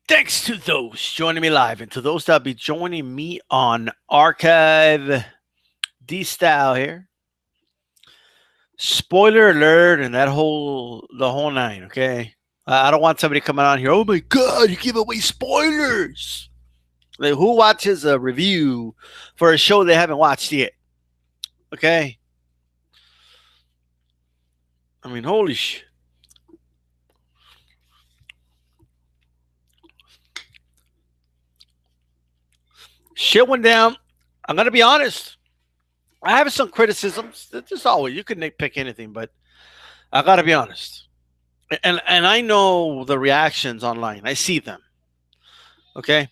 Thanks to those joining me live and to those that'll be joining me on archive. D style here. Spoiler alert and the whole nine, okay? I don't want somebody coming on here, oh my god, you give away spoilers. Like, who watches a review for a show they haven't watched yet? Okay? I mean, holy sh. Shit went down. I'm gonna be honest. I have some criticisms. Just always you can nitpick anything, but I gotta be honest. And I know the reactions online. I see them. Okay?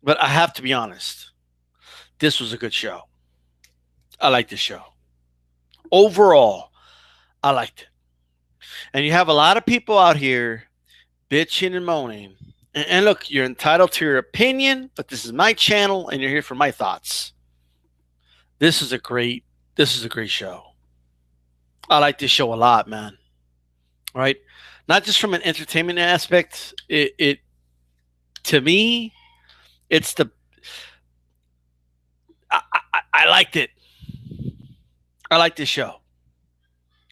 But I have to be honest. This was a good show. I like this show. Overall, I liked it. And you have a lot of people out here bitching and moaning. And look, you're entitled to your opinion, but this is my channel and you're here for my thoughts. This is a great show. I like this show a lot, man. All right? Not just from an entertainment aspect. It to me, it's the I liked it. I like this show.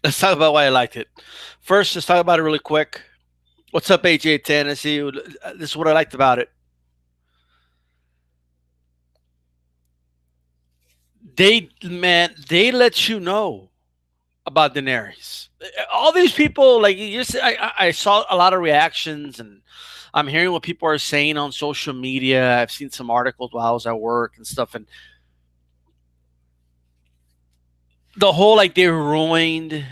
Let's talk about why I liked it. First, let's talk about it really quick. What's up, AJ Tennessee? This is what I liked about it. They let you know about Daenerys. All these people, like you just, I saw a lot of reactions, and I'm hearing what people are saying on social media. I've seen some articles while I was at work and stuff, and the whole like they ruined the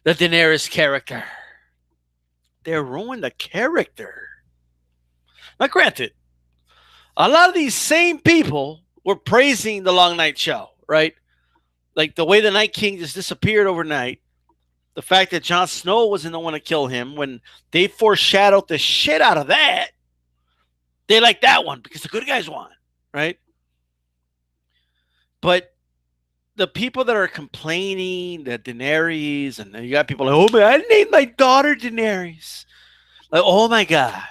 Daenerys character. They ruined the character. Now, granted, a lot of these same people were praising the Long Night Show, right? Like the way the Night King just disappeared overnight. The fact that Jon Snow wasn't the one to kill him when they foreshadowed the shit out of that. They like that one because the good guys won, right? But the people that are complaining that Daenerys, and you got people like, oh man, I named my daughter Daenerys. Like, oh my god,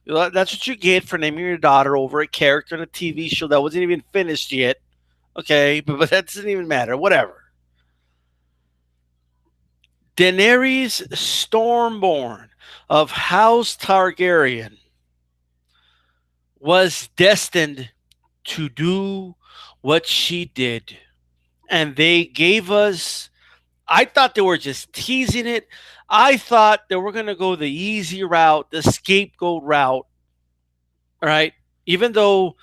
that's what you get for naming your daughter over a character in a TV show that wasn't even finished yet. Okay, but that doesn't even matter. Whatever. Daenerys Stormborn of House Targaryen was destined to do what she did. And they gave us, I thought they were just teasing it. I thought they were going to go the easy route, the scapegoat route. All right. Even though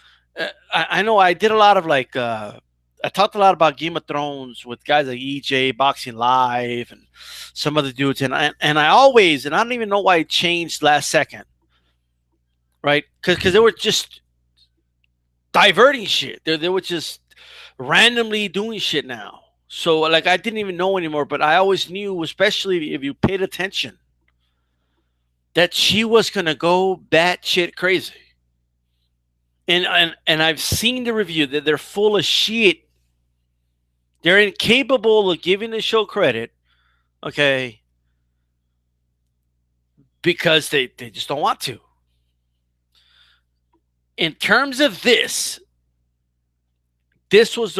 I know I did a lot of I talked a lot about Game of Thrones with guys like EJ, Boxing Live, and some other dudes. And I always, and I don't even know why it changed last second, right? Because they were just diverting shit. They were just randomly doing shit now. So like I didn't even know anymore, but I always knew, especially if you paid attention, that she was gonna go batshit crazy. And I've seen the review that they're full of shit. They're incapable of giving the show credit, okay, because they just don't want to. In terms of this was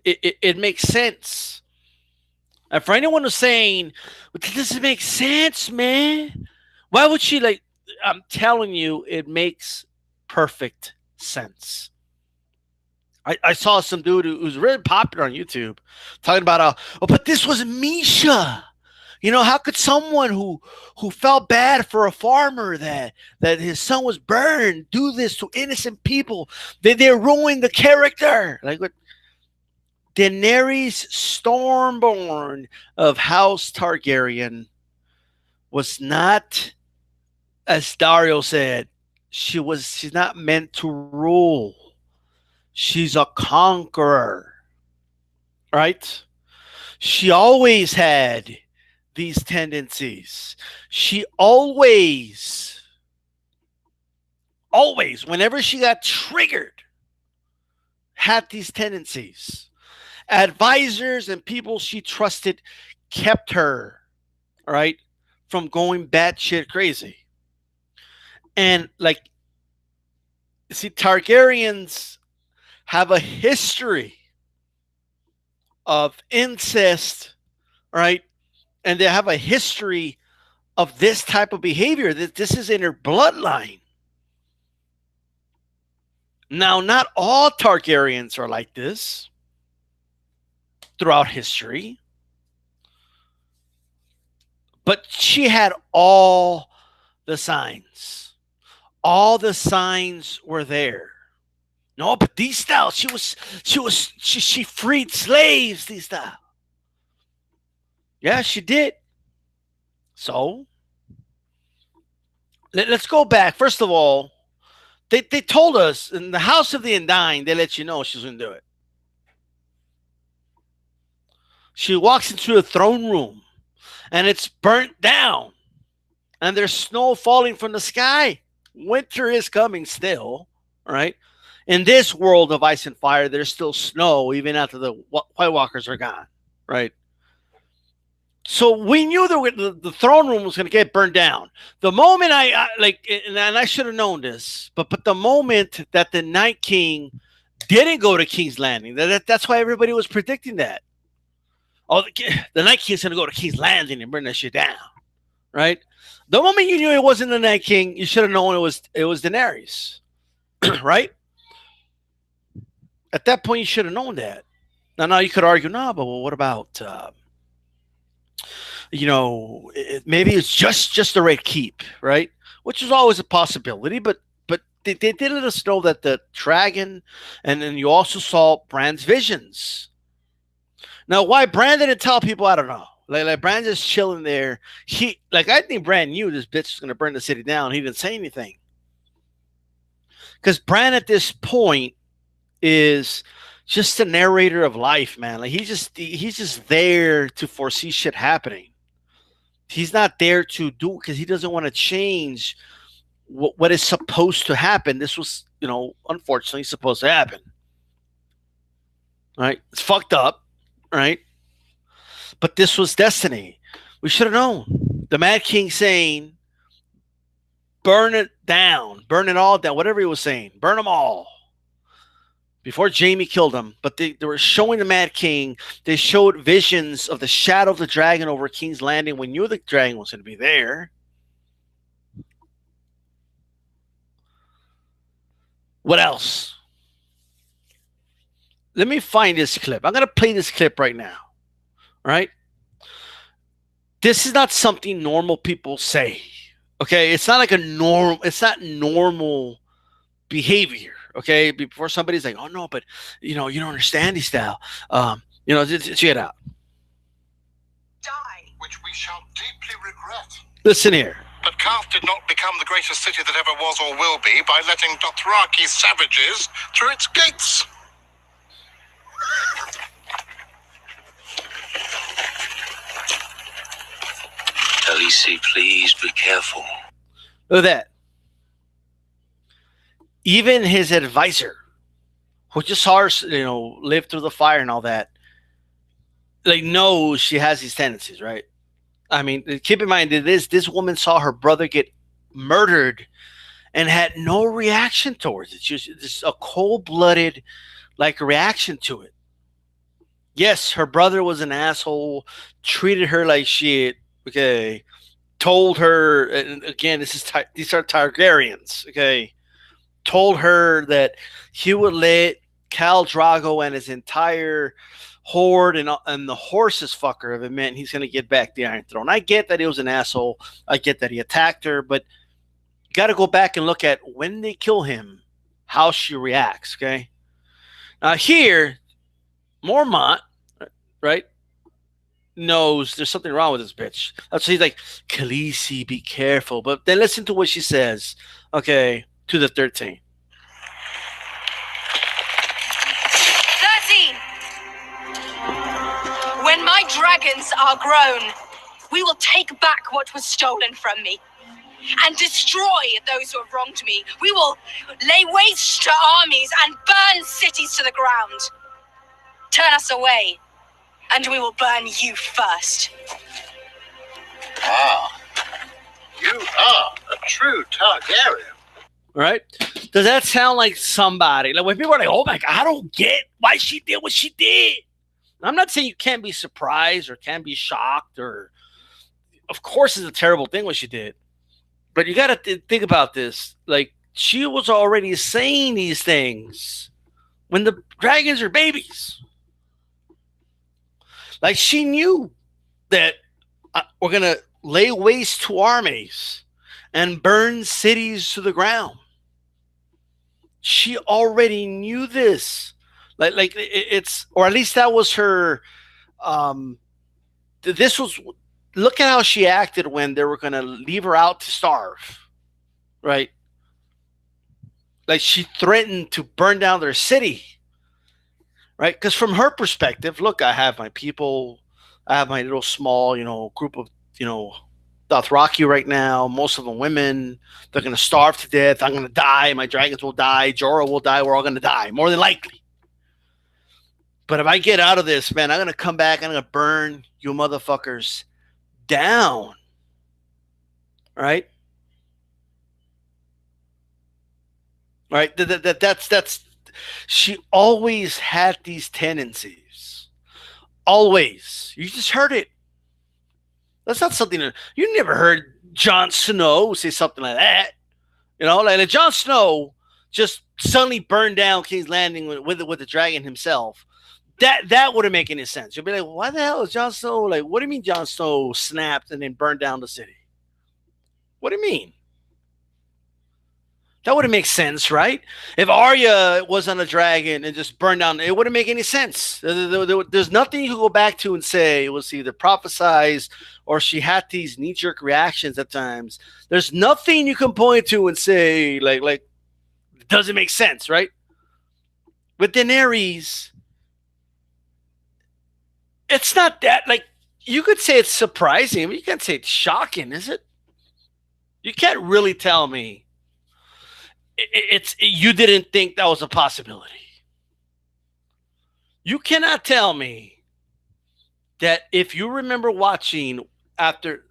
it makes sense. And for anyone who's saying, well, this doesn't make sense, man. Why would she like? I'm telling you, it makes perfect sense. I saw some dude who's really popular on YouTube talking about, oh, but this was Misha. You know, how could someone who felt bad for a farmer that his son was burned do this to innocent people? They ruined the character. Like what? Daenerys Stormborn of House Targaryen was not, as Dario said, she's not meant to rule. She's a conqueror, right? She always had these tendencies. She always, whenever she got triggered, had these tendencies. Advisors and people she trusted kept her, right, from going batshit crazy. And like, see, Targaryens have a history of incest, right? And they have a history of this type of behavior. That this is in their bloodline. Now, not all Targaryens are like this throughout history, but she had all the signs. All the signs were there. No, but these styles, she freed slaves, these styles. Yeah, she did. So let's go back. First of all, they told us in the House of the Undying, they let you know she's going to do it. She walks into the throne room and it's burnt down and there's snow falling from the sky. Winter is coming still, right? In this world of ice and fire, there's still snow even after the White Walkers are gone, right? So we knew that the throne room was going to get burned down. The moment I like, and I should have known this, but the moment that the Night King didn't go to King's Landing, that's why everybody was predicting that. Oh, the Night King's going to go to King's Landing and burn that shit down, right? The moment you knew it wasn't the Night King, you should have known it was Daenerys, right? At that point, you should have known that. Now you could argue, no, but what about? Maybe it's just the Red Keep, right? Which is always a possibility, but they did let us know that the dragon, and then you also saw Bran's visions. Now, why Bran didn't tell people, I don't know. Like Bran just chilling there. I think Bran knew this bitch was going to burn the city down. He didn't say anything. Because Bran at this point is just a narrator of life, man. Like he's just there to foresee shit happening. He's not there to do because he doesn't want to change what is supposed to happen. This was, unfortunately supposed to happen. Right? It's fucked up, right? But this was destiny. We should have known. The Mad King saying, burn it down, burn it all down, whatever he was saying, burn them all. Before Jaime killed him, but they were showing the Mad King. They showed visions of the shadow of the dragon over King's Landing. We knew the dragon was going to be there. What else? Let me find this clip. I'm going to play this clip right now. Right? This is not something normal people say. Okay? It's not like it's not normal behavior. Okay, before somebody's like, oh no, but you don't understand his style. Check it out. Die, which we shall deeply regret. Listen here. But Karth did not become the greatest city that ever was or will be by letting Dothraki savages through its gates. Khaleesi, please be careful. Look at that. Even his advisor, who just saw her, live through the fire and all that, knows she has these tendencies, right? I mean, keep in mind that this woman saw her brother get murdered and had no reaction towards it. She was just a cold-blooded, reaction to it. Yes, her brother was an asshole, treated her like shit. Okay, told her, and again, these are Targaryens. Okay. Told her that he would let Khal Drogo and his entire horde and the horses fucker if it meant he's going to get back the Iron Throne. I get that he was an asshole. I get that he attacked her, but you got to go back and look at when they kill him, how she reacts, okay? Now here, Mormont, right, knows there's something wrong with this bitch. That's why he's like, Khaleesi, be careful. But then listen to what she says, okay, to the 13. 13! When my dragons are grown, we will take back what was stolen from me and destroy those who have wronged me. We will lay waste to armies and burn cities to the ground. Turn us away, and we will burn you first. Ah, you are a true Targaryen. right? Does that sound like somebody? Like when people are like, "Oh my god, I don't get why she did what she did." I'm not saying you can't be surprised or can't be shocked, or of course it's a terrible thing what she did, but you got to think about this. Like she was already saying these things when the dragons are babies. Like she knew that we're gonna lay waste to armies and burn cities to the ground. She already knew this. Like it's, or at least that was her. This was, look at how she acted when they were going to leave her out to starve, right? Like she threatened to burn down their city, right? Because from her perspective, look, I have my people, I have my little small, group of, Dothraki right now. Most of them women. They're going to starve to death. I'm going to die. My dragons will die. Jorah will die. We're all going to die, more than likely. But if I get out of this, man, I'm going to come back. I'm going to burn you motherfuckers down. Right? Right? That's she always had these tendencies. Always. You just heard it. That's not something that you never heard Jon Snow say something like that. Like Jon Snow just suddenly burned down King's Landing with the dragon himself. That wouldn't make any sense. You'll be like, why the hell is Jon Snow, like, what do you mean Jon Snow snapped and then burned down the city? What do you mean? That wouldn't make sense, right? If Arya was on a dragon and just burned down, it wouldn't make any sense. There's nothing you can go back to and say it was either prophesized or she had these knee-jerk reactions at times. There's nothing you can point to and say, like it doesn't make sense, right? With Daenerys, it's not that, like, you could say it's surprising, but you can't say it's shocking, is it? You can't really tell me you didn't think that was a possibility. You cannot tell me that if you remember watching after,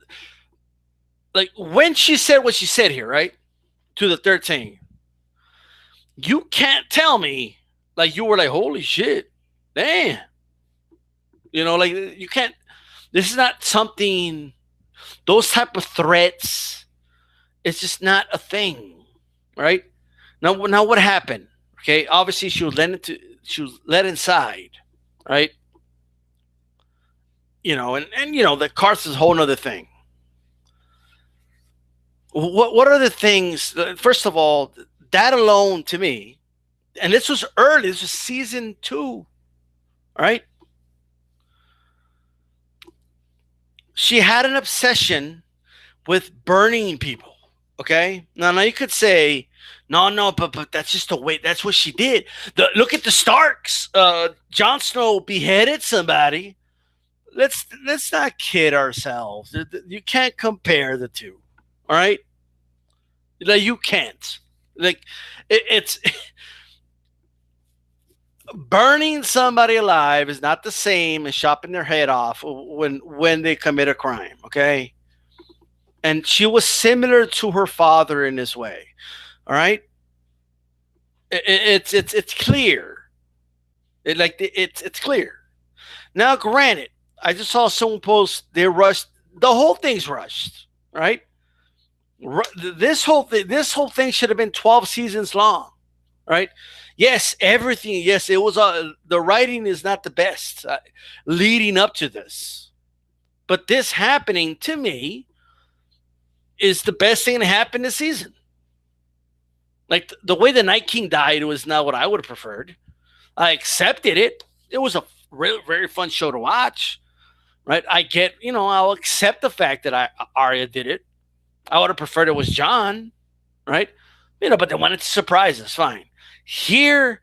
like when she said what she said here, right? To the 13. You can't tell me like you were like, holy shit, damn. Like you can't, this is not something, those type of threats, it's just not a thing, right? Now what happened? Okay, obviously she was let inside, right? And the Karth is a whole nother thing. What are the things? First of all, that alone to me, and this was early. This was season 2, right? She had an obsession with burning people. Okay, now you could say, no, but that's just the way. That's what she did. Look at the Starks. Jon Snow beheaded somebody. Let's not kid ourselves. You can't compare the two. All right, you can't. Like it's burning somebody alive is not the same as chopping their head off when they commit a crime. Okay. And she was similar to her father in this way. All right. It's clear. It's clear. Now, granted, I just saw someone post they rushed. The whole thing's rushed. Right. This whole thing should have been 12 seasons long. Right. Yes, everything. Yes, it was. The writing is not the best leading up to this, but this happening to me is the best thing that happened this season. Like the way the Night King died was not what I would have preferred. I accepted it. It was a really very fun show to watch, right? I get, I'll accept the fact that Arya did it. I would have preferred it was Jon, right? But they wanted to surprise us. Fine. Here,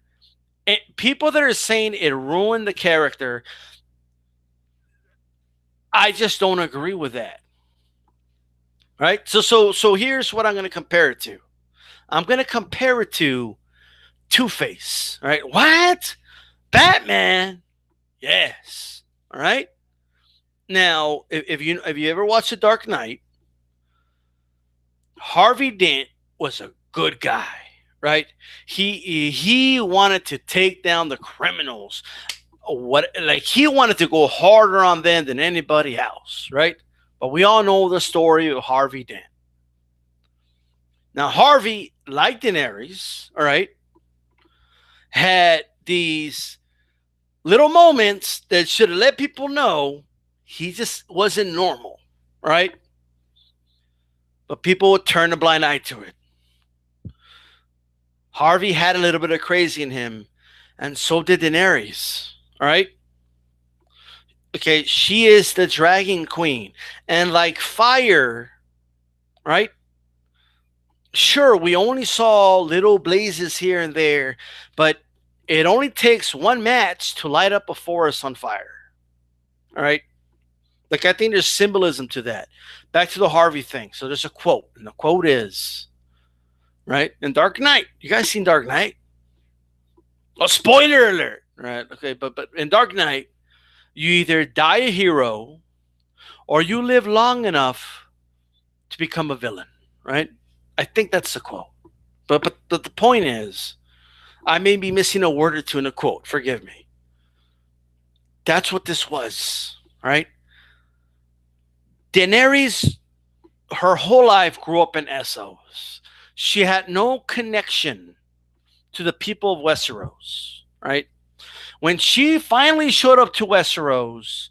people that are saying it ruined the character, I just don't agree with that. Right? So here's what I'm going to compare it to. I'm going to compare it to Two-Face. Right? What? Batman? Yes. All right? Now, if you ever watched The Dark Knight, Harvey Dent was a good guy, right? He wanted to take down the criminals. What like he wanted to go harder on them than anybody else, right? But we all know the story of Harvey Dent. Now Harvey, like Daenerys, all right, had these little moments that should have let people know he just wasn't normal, right? But people would turn a blind eye to it. Harvey had a little bit of crazy in him, and so did Daenerys, all right? Okay, she is the dragon queen. And like fire, right? Sure, we only saw little blazes here and there, but it only takes one match to light up a forest on fire. All right? Like, I think there's symbolism to that. Back to the Harvey thing. So there's a quote, and the quote is, right? In Dark Knight. You guys seen Dark Knight? Oh, spoiler alert. Right? Okay, but in Dark Knight, you either die a hero or you live long enough to become a villain, right? I think that's the quote. But the point is, I may be missing a word or two in the quote. Forgive me. That's what this was, right? Daenerys, her whole life grew up in Essos. She had no connection to the people of Westeros, right? When she finally showed up to Westeros,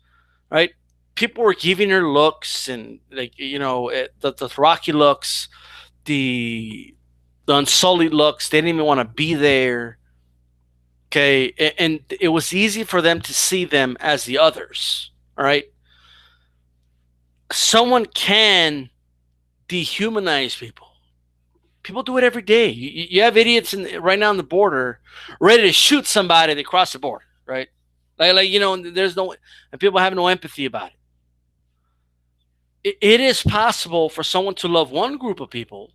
right, people were giving her looks and, like, the Dothraki looks, the Unsullied looks. They didn't even want to be there. Okay, and it was easy for them to see them as the others. All right, someone can dehumanize people. People do it every day. You have idiots right now on the border ready to shoot somebody that crossed the border, right? There's no, and people have no empathy about it. It is possible for someone to love one group of people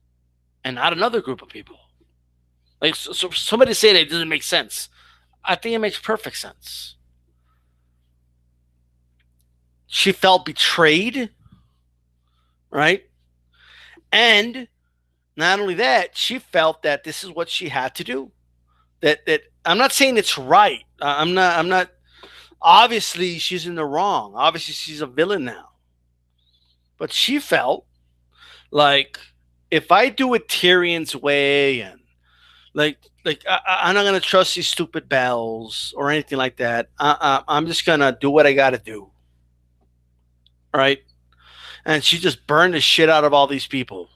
and not another group of people. Like, so somebody say that it doesn't make sense. I think it makes perfect sense. She felt betrayed, right? And not only that, she felt that this is what she had to do. That I'm not saying it's right. I'm not. Obviously, she's in the wrong. Obviously, she's a villain now. But she felt like, if I do it Tyrion's way, and I'm not gonna trust these stupid bells or anything like that. I'm just gonna do what I gotta do. All right? And she just burned the shit out of all these people.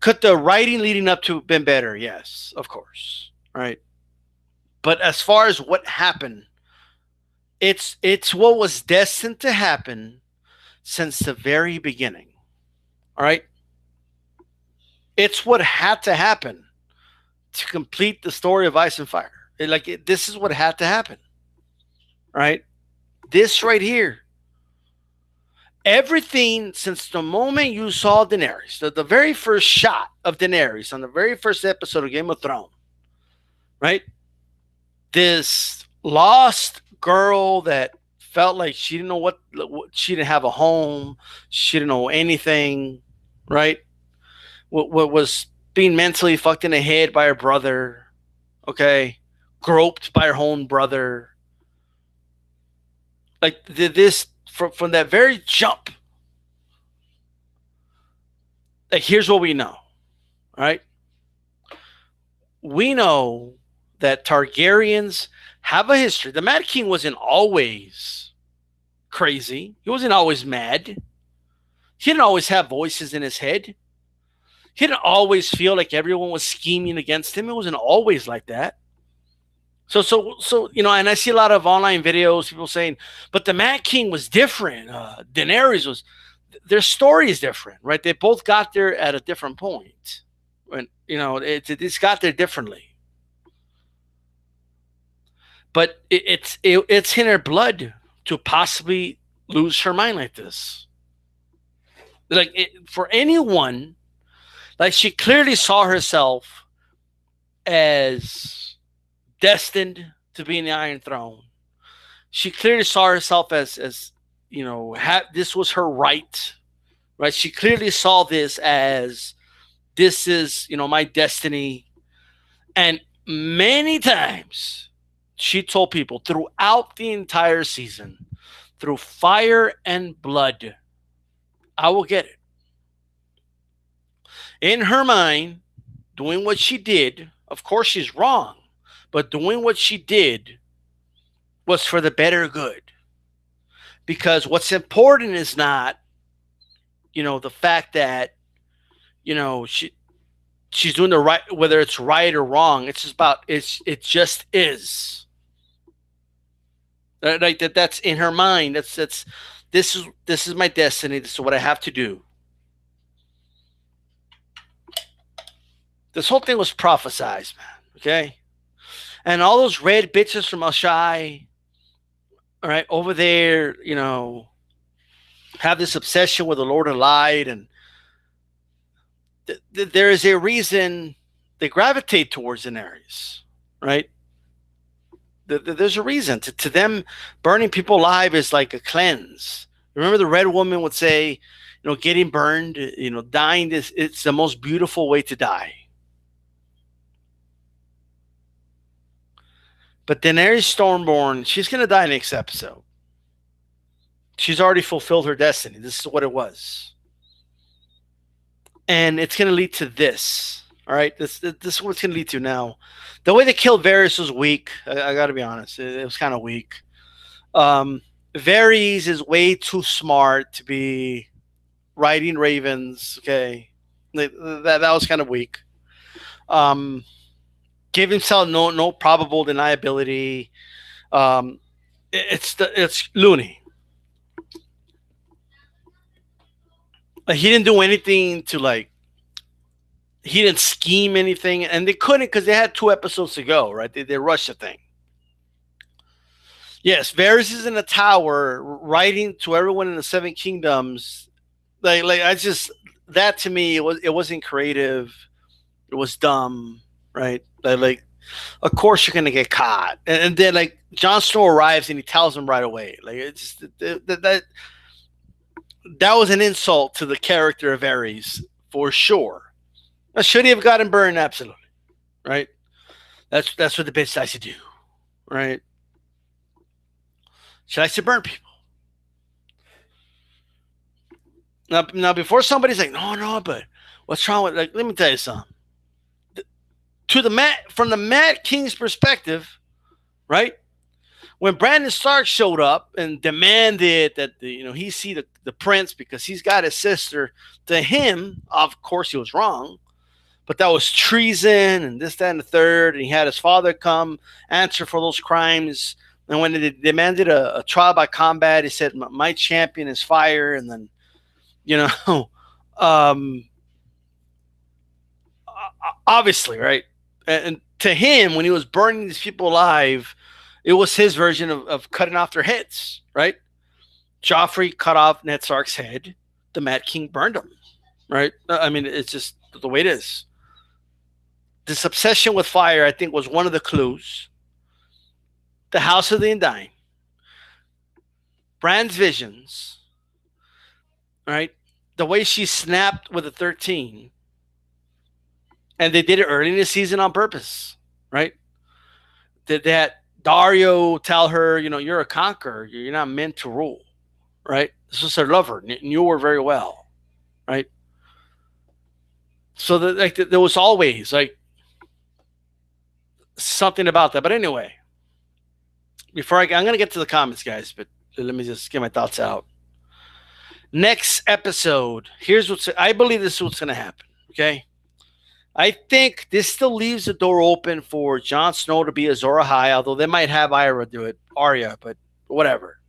Could the writing leading up to have been better? Yes, of course. Right. But as far as what happened, it's what was destined to happen since the very beginning. All right. It's what had to happen to complete the story of Ice and Fire. This is what had to happen. Right. This right here. Everything since the moment you saw Daenerys, the very first shot of Daenerys on the very first episode of Game of Thrones, right? This lost girl that felt like she didn't know what she didn't have a home, she didn't know anything, right? What was being mentally fucked in the head by her brother, okay? Groped by her own brother. Like this. From that very jump, like, here's what we know, right? We know that Targaryens have a history. The Mad King wasn't always crazy. He wasn't always mad. He didn't always have voices in his head. He didn't always feel like everyone was scheming against him. It wasn't always like that. So, and I see a lot of online videos, people saying, but the Mad King was different. Daenerys was, their story is different, right? They both got there at a different point. When, it's got there differently. But it's in her blood to possibly lose her mind like this. For anyone, like, she clearly saw herself as destined to be in the Iron Throne. She clearly saw herself as this was her right? She clearly saw this as this is, my destiny. And many times she told people throughout the entire season, through fire and blood, I will get it. In her mind, doing what she did, of course she's wrong, but doing what she did was for the better good. Because what's important is not, the fact that, she's doing the right, whether it's right or wrong. It's just about, it just is. Like that's in her mind. This is my destiny. This is what I have to do. This whole thing was prophesized, man. Okay? And all those red bitches from Ashai, all right, over there, have this obsession with the Lord of Light. And there is a reason they gravitate towards Daenerys, right? There's a reason. To them, burning people alive is like a cleanse. Remember the Red Woman would say, getting burned, dying, it's the most beautiful way to die. But Daenerys Stormborn, she's going to die next episode. She's already fulfilled her destiny. This is what it was. And it's going to lead to this. All right? This is what it's going to lead to now. The way they killed Varys was weak. I got to be honest. It was kind of weak. Varys is way too smart to be riding ravens. Okay? That was kind of weak. Give himself no probable deniability. It's loony. He didn't do anything to he didn't scheme anything, and they couldn't because they had 2 episodes to go, right? They rushed the thing. Yes, Varys is in a tower writing to everyone in the 7 kingdoms. That to me, it wasn't creative. It was dumb. Right? Of course you're gonna get caught, and then Jon Snow arrives and he tells him right away. It's just that was an insult to the character of Ares for sure. Now, should he have gotten burned? Absolutely, right? That's what the bitch likes to do, right? She likes to burn people. Now before somebody's like, no, but what's wrong with let me tell you something. From the Mad King's perspective, right? When Brandon Stark showed up and demanded that he see the prince because he's got his sister, to him, of course, he was wrong, but that was treason and this, that, and the third. And he had his father come answer for those crimes. And when they demanded a trial by combat, he said, "My champion is fire." And then, obviously, right? And to him, when he was burning these people alive, it was his version of cutting off their heads, right? Joffrey cut off Ned Stark's head. The Mad King burned him, right? I mean, it's just the way it is. This obsession with fire, I think, was one of the clues. The House of the Undying. Bran's visions, right? The way she snapped with the 13. And they did it early in the season on purpose, right? Did that Dario tell her, you're a conqueror. You're not meant to rule, right? This was her lover. Knew her very well, right? So there was always something about that. But anyway, I'm going to get to the comments, guys, but let me just get my thoughts out. Next episode, I believe this is what's going to happen, okay? I think this still leaves the door open for Jon Snow to be Azor Ahai, although they might have Arya, but whatever.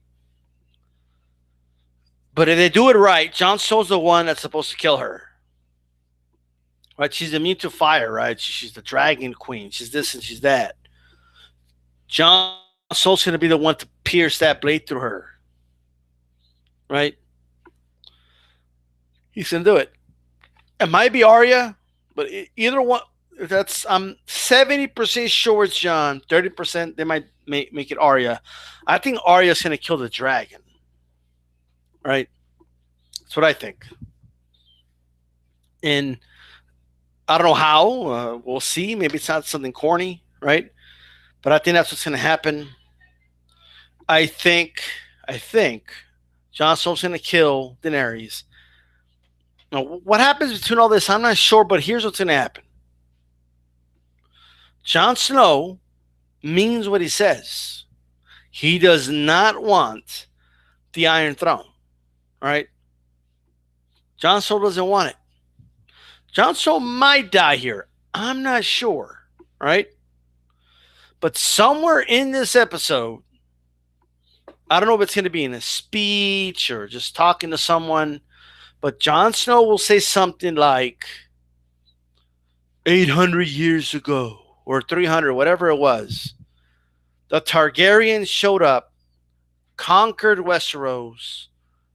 But if they do it right, Jon Snow's the one that's supposed to kill her. Right? She's immune to fire, right? She's the dragon queen. She's this and she's that. Jon Snow's going to be the one to pierce that blade through her. Right? He's going to do it. It might be Arya. But either one, I'm 70% sure it's Jon. 30% they might make it Arya. I think Arya's going to kill the dragon. Right? That's what I think. And I don't know how. We'll see. Maybe it's not something corny, right? But I think that's what's going to happen. I think. I think Jon Snow's going to kill Daenerys. Now, what happens between all this, I'm not sure. But here's what's going to happen. Jon Snow means what he says. He does not want the Iron Throne, right? Jon Snow doesn't want it. Jon Snow might die here. I'm not sure, right? But somewhere in this episode, I don't know if it's going to be in a speech or just talking to someone, but Jon Snow will say something like 800 years ago or 300, whatever it was. The Targaryens showed up, conquered Westeros,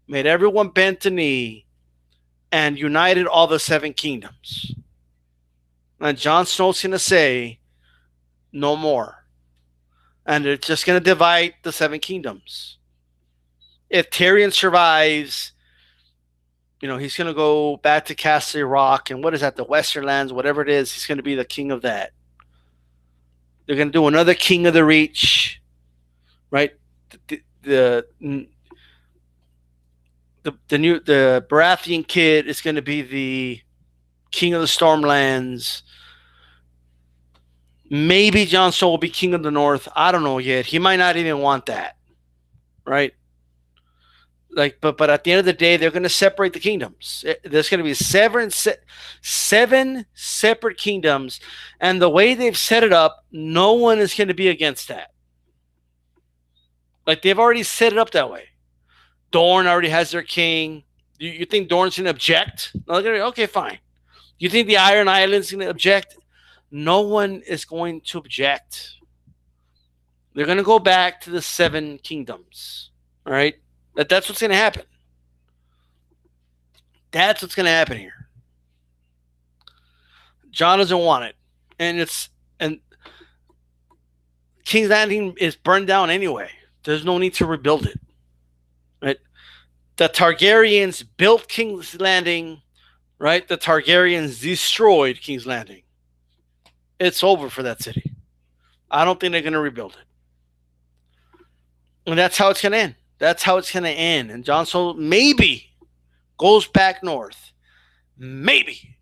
made everyone bend the knee, and united all the seven kingdoms. And Jon Snow's going to say, no more. And they're just going to divide the seven kingdoms. If Tyrion survives, he's going to go back to Castle Rock, and what is that, the Western Lands, whatever it is, he's going to be the king of that. They're going to do another King of the Reach, right? The Baratheon kid is going to be the King of the Stormlands. Maybe Jon Snow will be King of the North. I don't know yet. He might not even want that, right? But at the end of the day, they're going to separate the kingdoms. There's going to be seven separate kingdoms, and the way they've set it up, no one is going to be against that. They've already set it up that way. Dorne already has their king. You think Dorne's going to object? Okay, fine. You think the Iron Island's going to object? No one is going to object. They're going to go back to the seven kingdoms. All right? That's what's going to happen. That's what's going to happen here. Jon doesn't want it. And King's Landing is burned down anyway. There's no need to rebuild it. Right? The Targaryens built King's Landing, right? The Targaryens destroyed King's Landing. It's over for that city. I don't think they're going to rebuild it. And that's how it's going to end. That's how it's going to end. And Jon Snow maybe goes back north. Maybe.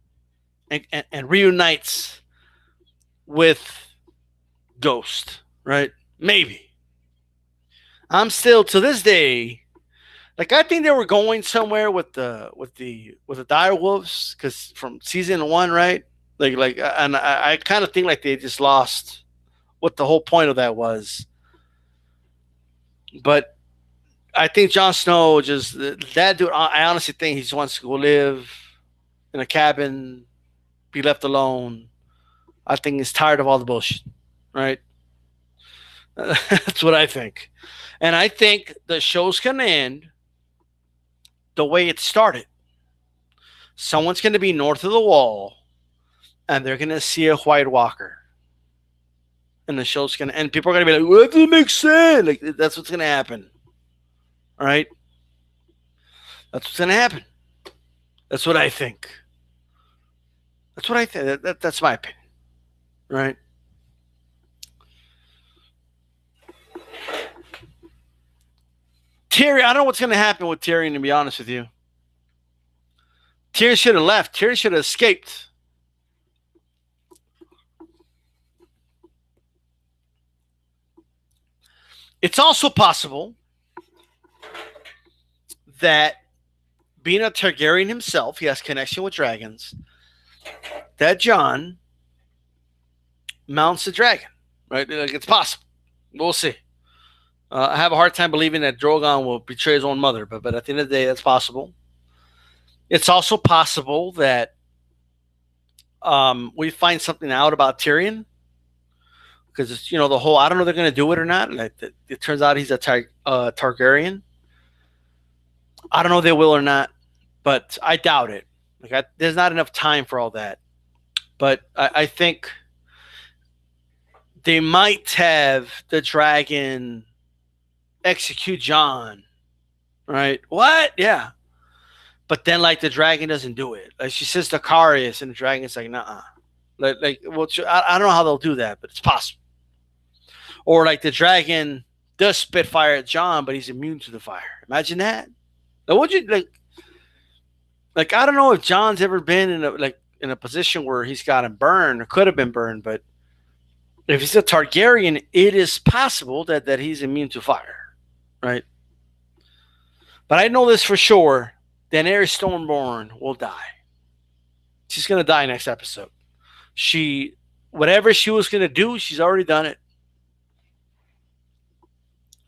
And reunites with Ghost, right? Maybe. I'm still, to this day, I think they were going somewhere with the dire wolves, because from season 1, right? And I kind of think they just lost what the whole point of that was. But I think Jon Snow that dude. I honestly think he just wants to go live in a cabin, be left alone. I think he's tired of all the bullshit, right? That's what I think, and I think the show's gonna end the way it started. Someone's gonna be north of the wall, and they're gonna see a White Walker, and the show's gonna end. People are gonna be like, "Well, that doesn't make sense." That's what's gonna happen. All right? That's what's going to happen. That's what I think. That's what I think. That's my opinion. Right? Tyrion, I don't know what's going to happen with Tyrion, to be honest with you. Tyrion should have left. Tyrion should have escaped. It's also possible that, being a Targaryen himself, he has connection with dragons, that Jon mounts a dragon, right? It's possible. We'll see. I have a hard time believing that Drogon will betray his own mother, but at the end of the day, that's possible. It's also possible that we find something out about Tyrion, because it's, the whole, I don't know if they're going to do it or not. It turns out he's a Targaryen. I don't know if they will or not, but I doubt it. There's not enough time for all that. But I think they might have the dragon execute Jon. Right? What? Yeah. But then, like, the dragon doesn't do it. Like, she says to Karius, and the dragon's like, "Nah." Well, I don't know how they'll do that, but it's possible. Or like the dragon does spit fire at Jon, but he's immune to the fire. Imagine that. Like, would you like? I don't know if Jon's ever been in a position where he's gotten burned or could have been burned, but if he's a Targaryen, it is possible that he's immune to fire, right? But I know this for sure. Daenerys Stormborn will die. She's gonna die next episode. Whatever she was gonna do, she's already done it.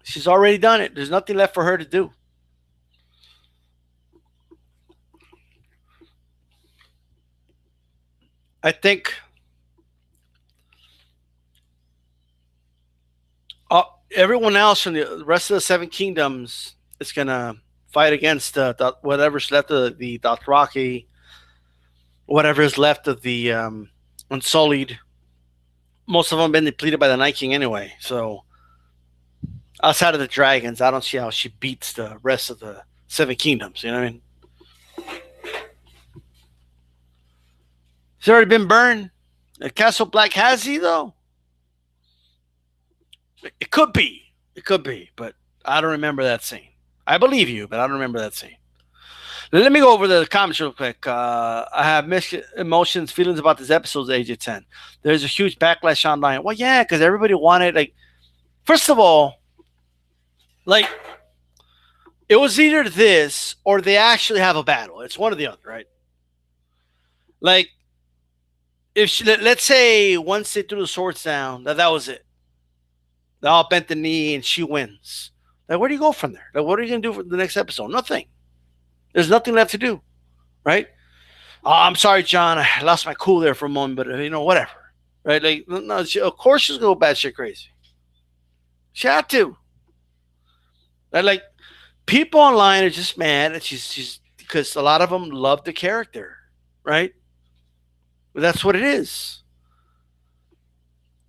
She's already done it. There's nothing left for her to do. I think everyone else from the rest of the Seven Kingdoms is gonna fight against whatever's left of the Dothraki, whatever is left of the Unsullied. Most of them have been depleted by the Night King anyway. So outside of the dragons, I don't see how she beats the rest of the Seven Kingdoms. You know what I mean? It's already been burned. Castle Black, has he though? It could be. It could be, but I don't remember that scene. I believe you, but I don't remember that scene. Now, let me go over the comments real quick. I have mixed emotions, feelings about this episode, Age of 10. There's a huge backlash online. Well, yeah, because everybody wanted, like, first of all, like, it was either this or they actually have a battle. It's one or the other, right? Like, let's say once they threw the swords down, that was it. They all bent the knee and she wins. Like, where do you go from there? Like, what are you going to do for the next episode? Nothing. There's nothing left to do, right? Oh, I'm sorry, Jon. I lost my cool there for a moment, but, whatever, right? Like, no, of course she's going to go batshit crazy. She had to. And, like, people online are just mad that she's because a lot of them love the character, right? But that's what it is.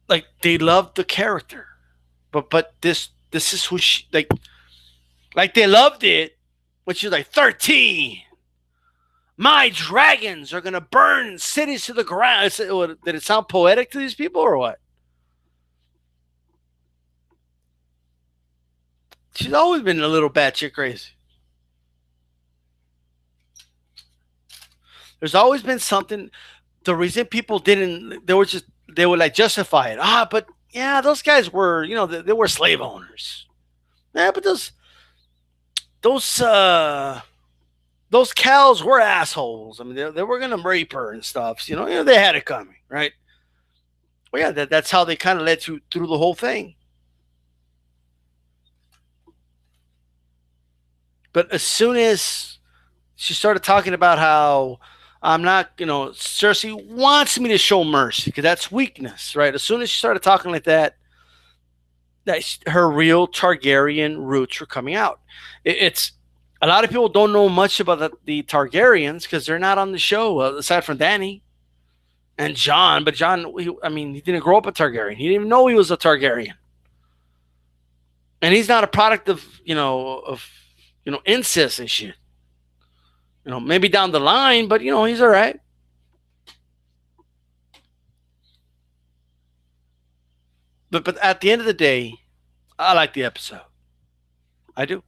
Like, they love the character, but this is who she like they loved it when she was like 13. My dragons are gonna burn cities to the ground. Did it sound poetic to these people or what? She's always been a little batshit crazy. There's always been something. The reason people they would like justify it. But yeah, those guys were, they were slave owners. Yeah, but those cows were assholes. I mean, they were gonna rape her and stuff. They had it coming, right? Well, yeah, that's how they kind of led you through the whole thing. But as soon as she started talking about how I'm not, Cersei wants me to show mercy because that's weakness, right? As soon as she started talking like that her real Targaryen roots were coming out. It's a lot of people don't know much about the Targaryens because they're not on the show aside from Dany and Jon. But Jon, he didn't grow up a Targaryen. He didn't even know he was a Targaryen, and he's not a product of incest and shit. Maybe down the line, but he's all right. But at the end of the day, I like the episode. I do.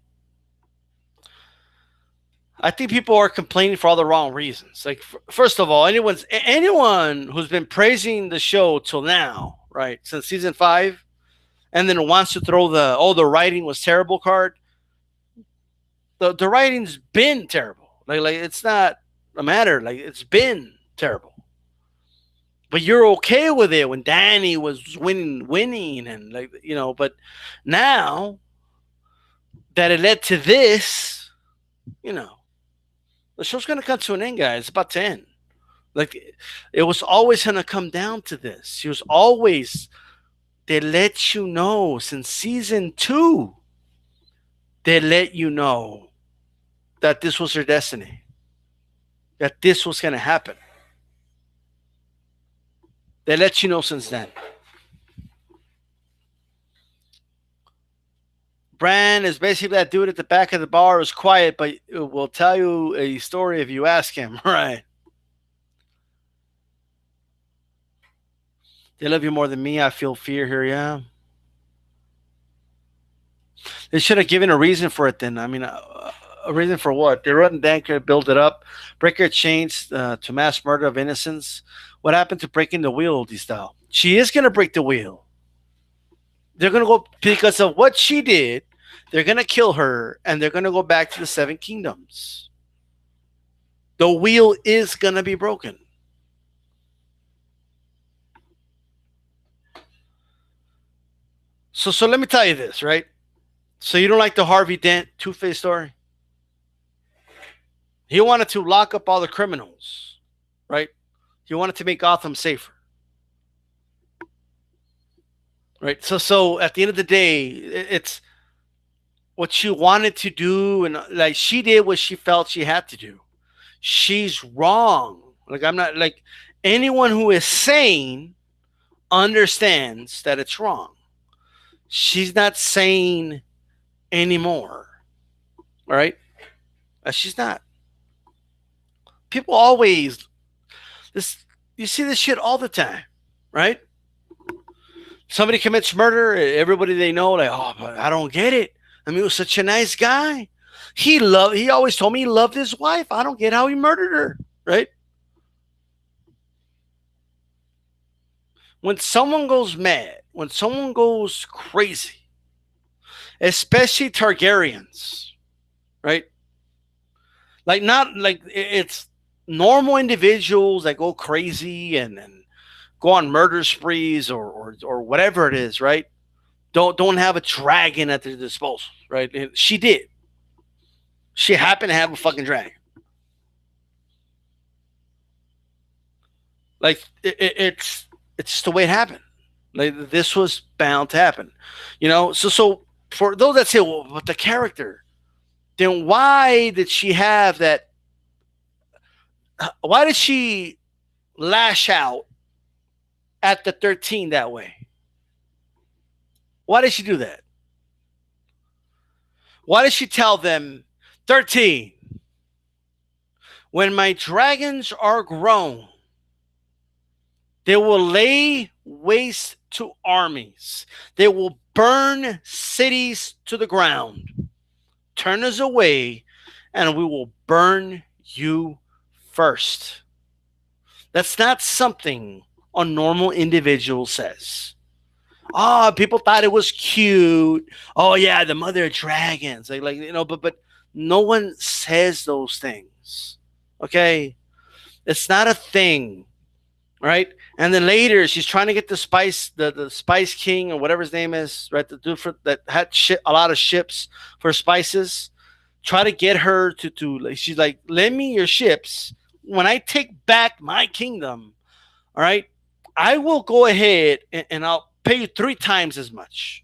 I think people are complaining for all the wrong reasons. Like, first of all, anyone who's been praising the show till now, right, since season 5, and then wants to throw the writing was terrible card. The writing's been terrible. Like it's not a matter. Like, it's been terrible. But you're okay with it when Dany was winning, and but now that it led to this, the show's gonna come to an end, guys. It's about to end. Like, it was always gonna come down to this. She was always. They let you know since season 2. They let you know that this was her destiny. That this was gonna happen. They let you know since then. Bran is basically that dude at the back of the bar who's quiet, but will tell you a story if you ask him. Right. They love you more than me. I feel fear here. Yeah. They should have given a reason for it then. I mean, a reason for what? They run Danker, build it up, break her chains to mass murder of innocents. What happened to breaking the wheel, D style? She is going to break the wheel. They're going to go because of what she did. They're going to kill her and they're going to go back to the Seven Kingdoms. The wheel is going to be broken. So let me tell you this, right? So you don't like the Harvey Dent Two-Face story? He wanted to lock up all the criminals, right? He wanted to make Gotham safer. Right? So at the end of the day, it's what she wanted to do, and like she did what she felt she had to do. She's wrong. Like I'm not like anyone who is sane understands that it's wrong. She's not sane anymore. All right? She's not. People always you see this shit all the time, right? Somebody commits murder, everybody they know, like, oh, but I don't get it. I mean, he was such a nice guy. He always told me he loved his wife. I don't get how he murdered her, right? When someone goes mad, when someone goes crazy, especially Targaryens, right? Like not like it's normal individuals that go crazy and go on murder sprees or whatever it is, right? Don't have a dragon at their disposal, right? And she did. She happened to have a fucking dragon. Like it's just the way it happened. Like this was bound to happen, you know. So for those that say, well, but the character, then why did she have that? Why did she lash out at the 13 that way? Why did she do that? Why did she tell them, 13, when my dragons are grown, they will lay waste to armies. They will burn cities to the ground. Turn us away, and we will burn you first. That's not something a normal individual says. Oh, people thought it was cute. Oh yeah, the mother of dragons. Like you know, but no one says those things. Okay? It's not a thing. Right? And then later she's trying to get the Spice King or whatever his name is, right? The dude that had a lot of ships for spices. Try to get her to like, she's like, lend me your ships. When I take back my kingdom, all right, I will go ahead and I'll pay you 3 times as much.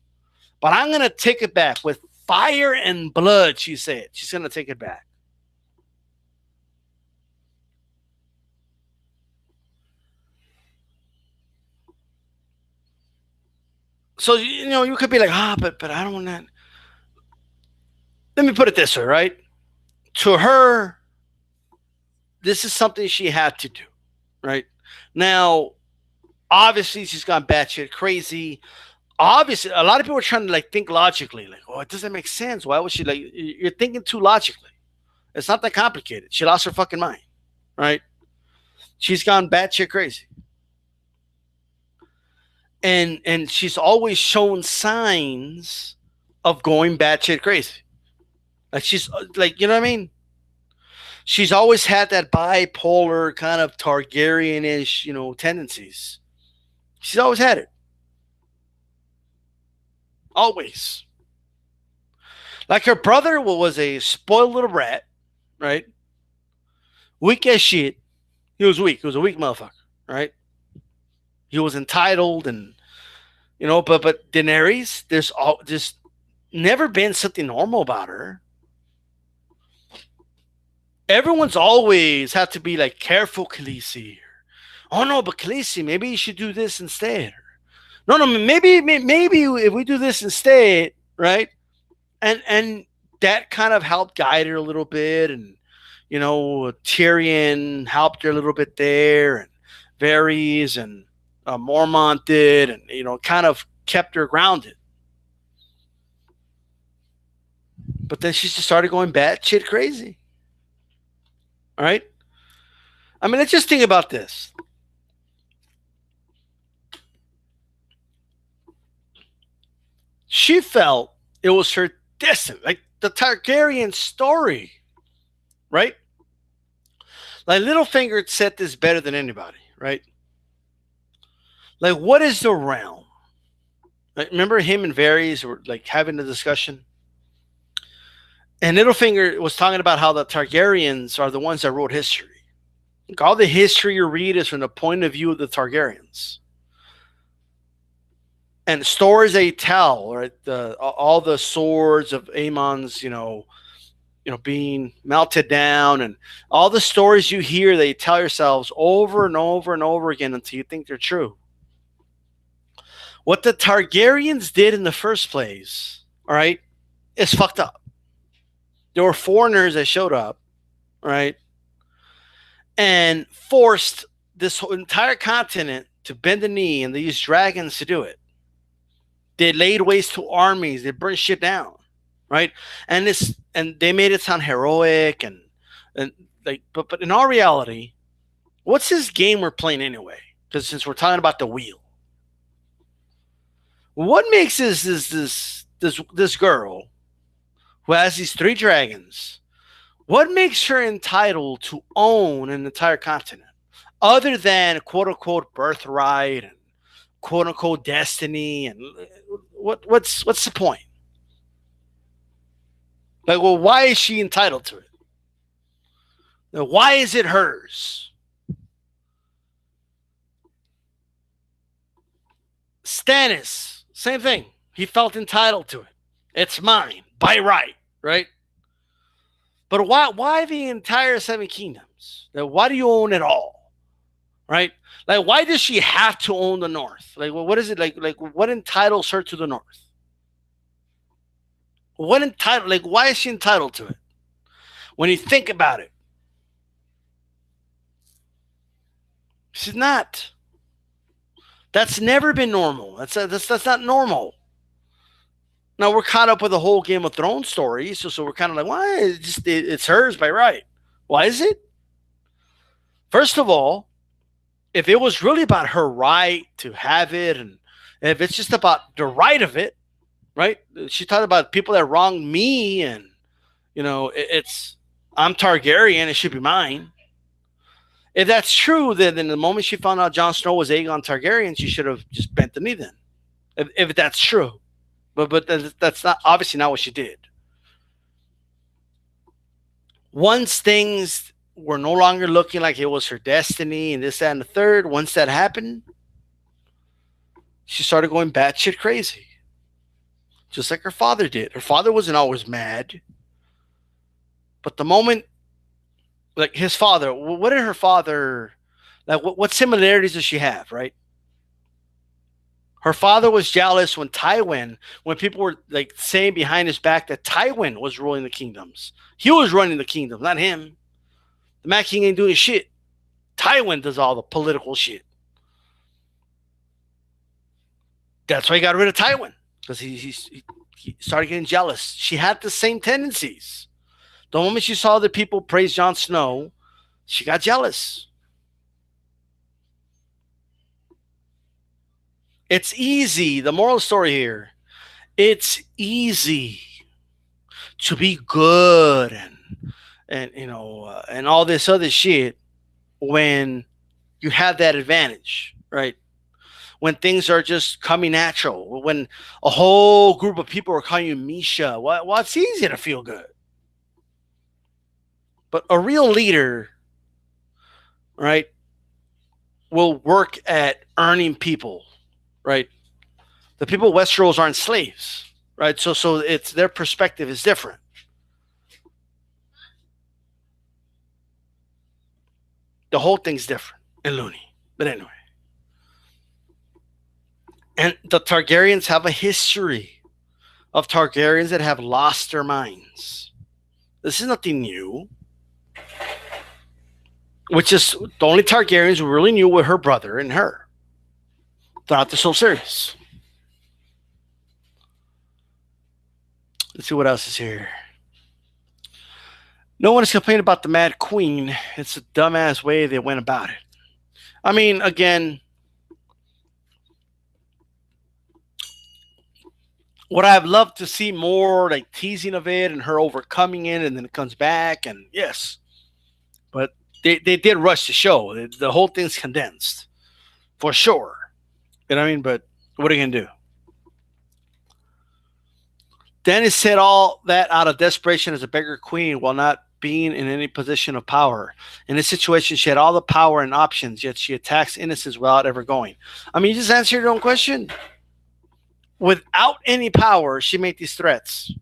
But I'm going to take it back with fire and blood, she said. She's going to take it back. So, you know, you could be like, but I don't want that. Let me put it this way, right? To her, this is something she had to do, right? Now, obviously, she's gone batshit crazy. Obviously, a lot of people are trying to like think logically, like, oh, it doesn't make sense. Why would she like? You're thinking too logically. It's not that complicated. She lost her fucking mind, right? She's gone batshit crazy, and she's always shown signs of going batshit crazy. Like she's like, you know what I mean? She's always had that bipolar kind of Targaryen-ish, you know, tendencies. She's always had it. Always. Like her brother was a spoiled little brat, right? Weak as shit. He was weak. He was a weak motherfucker, right? He was entitled and, you know, but Daenerys, there's just never been something normal about her. Everyone's always had to be like, careful, Khaleesi. Oh no, but Khaleesi, maybe you should do this instead. No, maybe if we do this instead, right? and that kind of helped guide her a little bit, and Tyrion helped her a little bit there, and Varys and Mormont did, and kind of kept her grounded. But then she just started going batshit crazy. All right. I mean, let's just think about this. She felt it was her destiny, like the Targaryen story, right? Like Littlefinger said this better than anybody, right? Like, what is the realm? Like, remember him and Varys were like having a discussion, and Littlefinger was talking about how the Targaryens are the ones that wrote history. Like, all the history you read is from the point of view of the Targaryens. And the stories they tell, right? All the swords of Aemon's, being melted down, and all the stories you hear, they tell yourselves over and over and over again until you think they're true. What the Targaryens did in the first place, all right, is fucked up. There were foreigners that showed up, right, and forced this whole entire continent to bend the knee, and they used dragons to do it. They laid waste to armies. They burned shit down, right? And they made it sound heroic, and like, but in all reality, what's this game we're playing anyway? Because since we're talking about the wheel, what makes this girl who has these 3 dragons? What makes her entitled to own an entire continent, other than quote unquote birthright and quote unquote destiny? And what's the point? Like, well, why is she entitled to it? Now, why is it hers? Stannis, same thing. He felt entitled to it. It's mine by right, right? But why the entire 7 kingdoms? Like, why do you own it all? Right? Like, why does she have to own the North? Like, what is it like what entitles her to the North? Why is she entitled to it? When you think about it, she's not. That's never been normal. That's not normal. Now we're caught up with the whole Game of Thrones story, so we're kind of like, why? It's hers by right. Why is it? First of all, if it was really about her right to have it, and if it's just about the right of it, right? She talked about people that wronged me, and I'm Targaryen, it should be mine. If that's true, then the moment she found out Jon Snow was Aegon Targaryen, she should have just bent the knee then. If that's true. But that's not obviously not what she did. Once things were no longer looking like it was her destiny and this, that, and the third, once that happened, she started going batshit crazy. Just like her father did. Her father wasn't always mad. But the moment, like his father, what did her father, like what similarities does she have, right? Her father was jealous when people were like saying behind his back that Tywin was ruling the kingdoms. He was running the kingdom, not him. The Mad King ain't doing shit. Tywin does all the political shit. That's why he got rid of Tywin, because he started getting jealous. She had the same tendencies. The moment she saw the people praise Jon Snow, she got jealous. It's easy. The moral story here, it's easy to be good and all this other shit when you have that advantage, right? When things are just coming natural, when a whole group of people are calling you Misha, well, it's easy to feel good. But a real leader, right, will work at earning people. Right, the people of Westeros aren't slaves, right? So it's their perspective is different. The whole thing's different in Looney, but anyway. And the Targaryens have a history of Targaryens that have lost their minds. This is nothing new. Which is the only Targaryens who really knew were her brother and her throughout this whole series. Let's see what else is here. No one is complaining about the Mad Queen. It's a dumbass way they went about it. I mean, again, would I have loved to see more like teasing of it and her overcoming it and then it comes back? And yes, but they did rush the show. The whole thing's condensed for sure. You know what I mean? But what are you going to do? Dany said all that out of desperation as a beggar queen while not being in any position of power. In this situation, she had all the power and options, yet she attacks innocents without ever going. I mean, you just answered your own question. Without any power, she made these threats.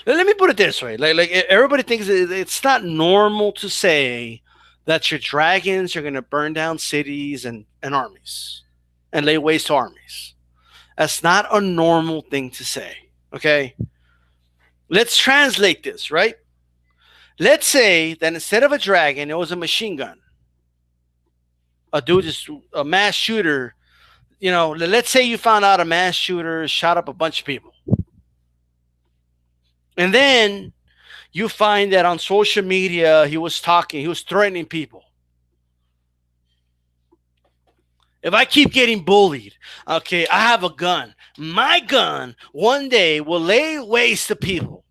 Let me put it this way. Like everybody thinks it's not normal to say that your dragons are going to burn down cities and armies and lay waste to armies. That's not a normal thing to say. Okay? Let's translate this, right? Let's say that instead of a dragon, it was a machine gun. A dude is a mass shooter. You know, let's say you found out a mass shooter shot up a bunch of people. And then you find that on social media, he was threatening people. If I keep getting bullied, okay, I have a gun. My gun one day will lay waste to people,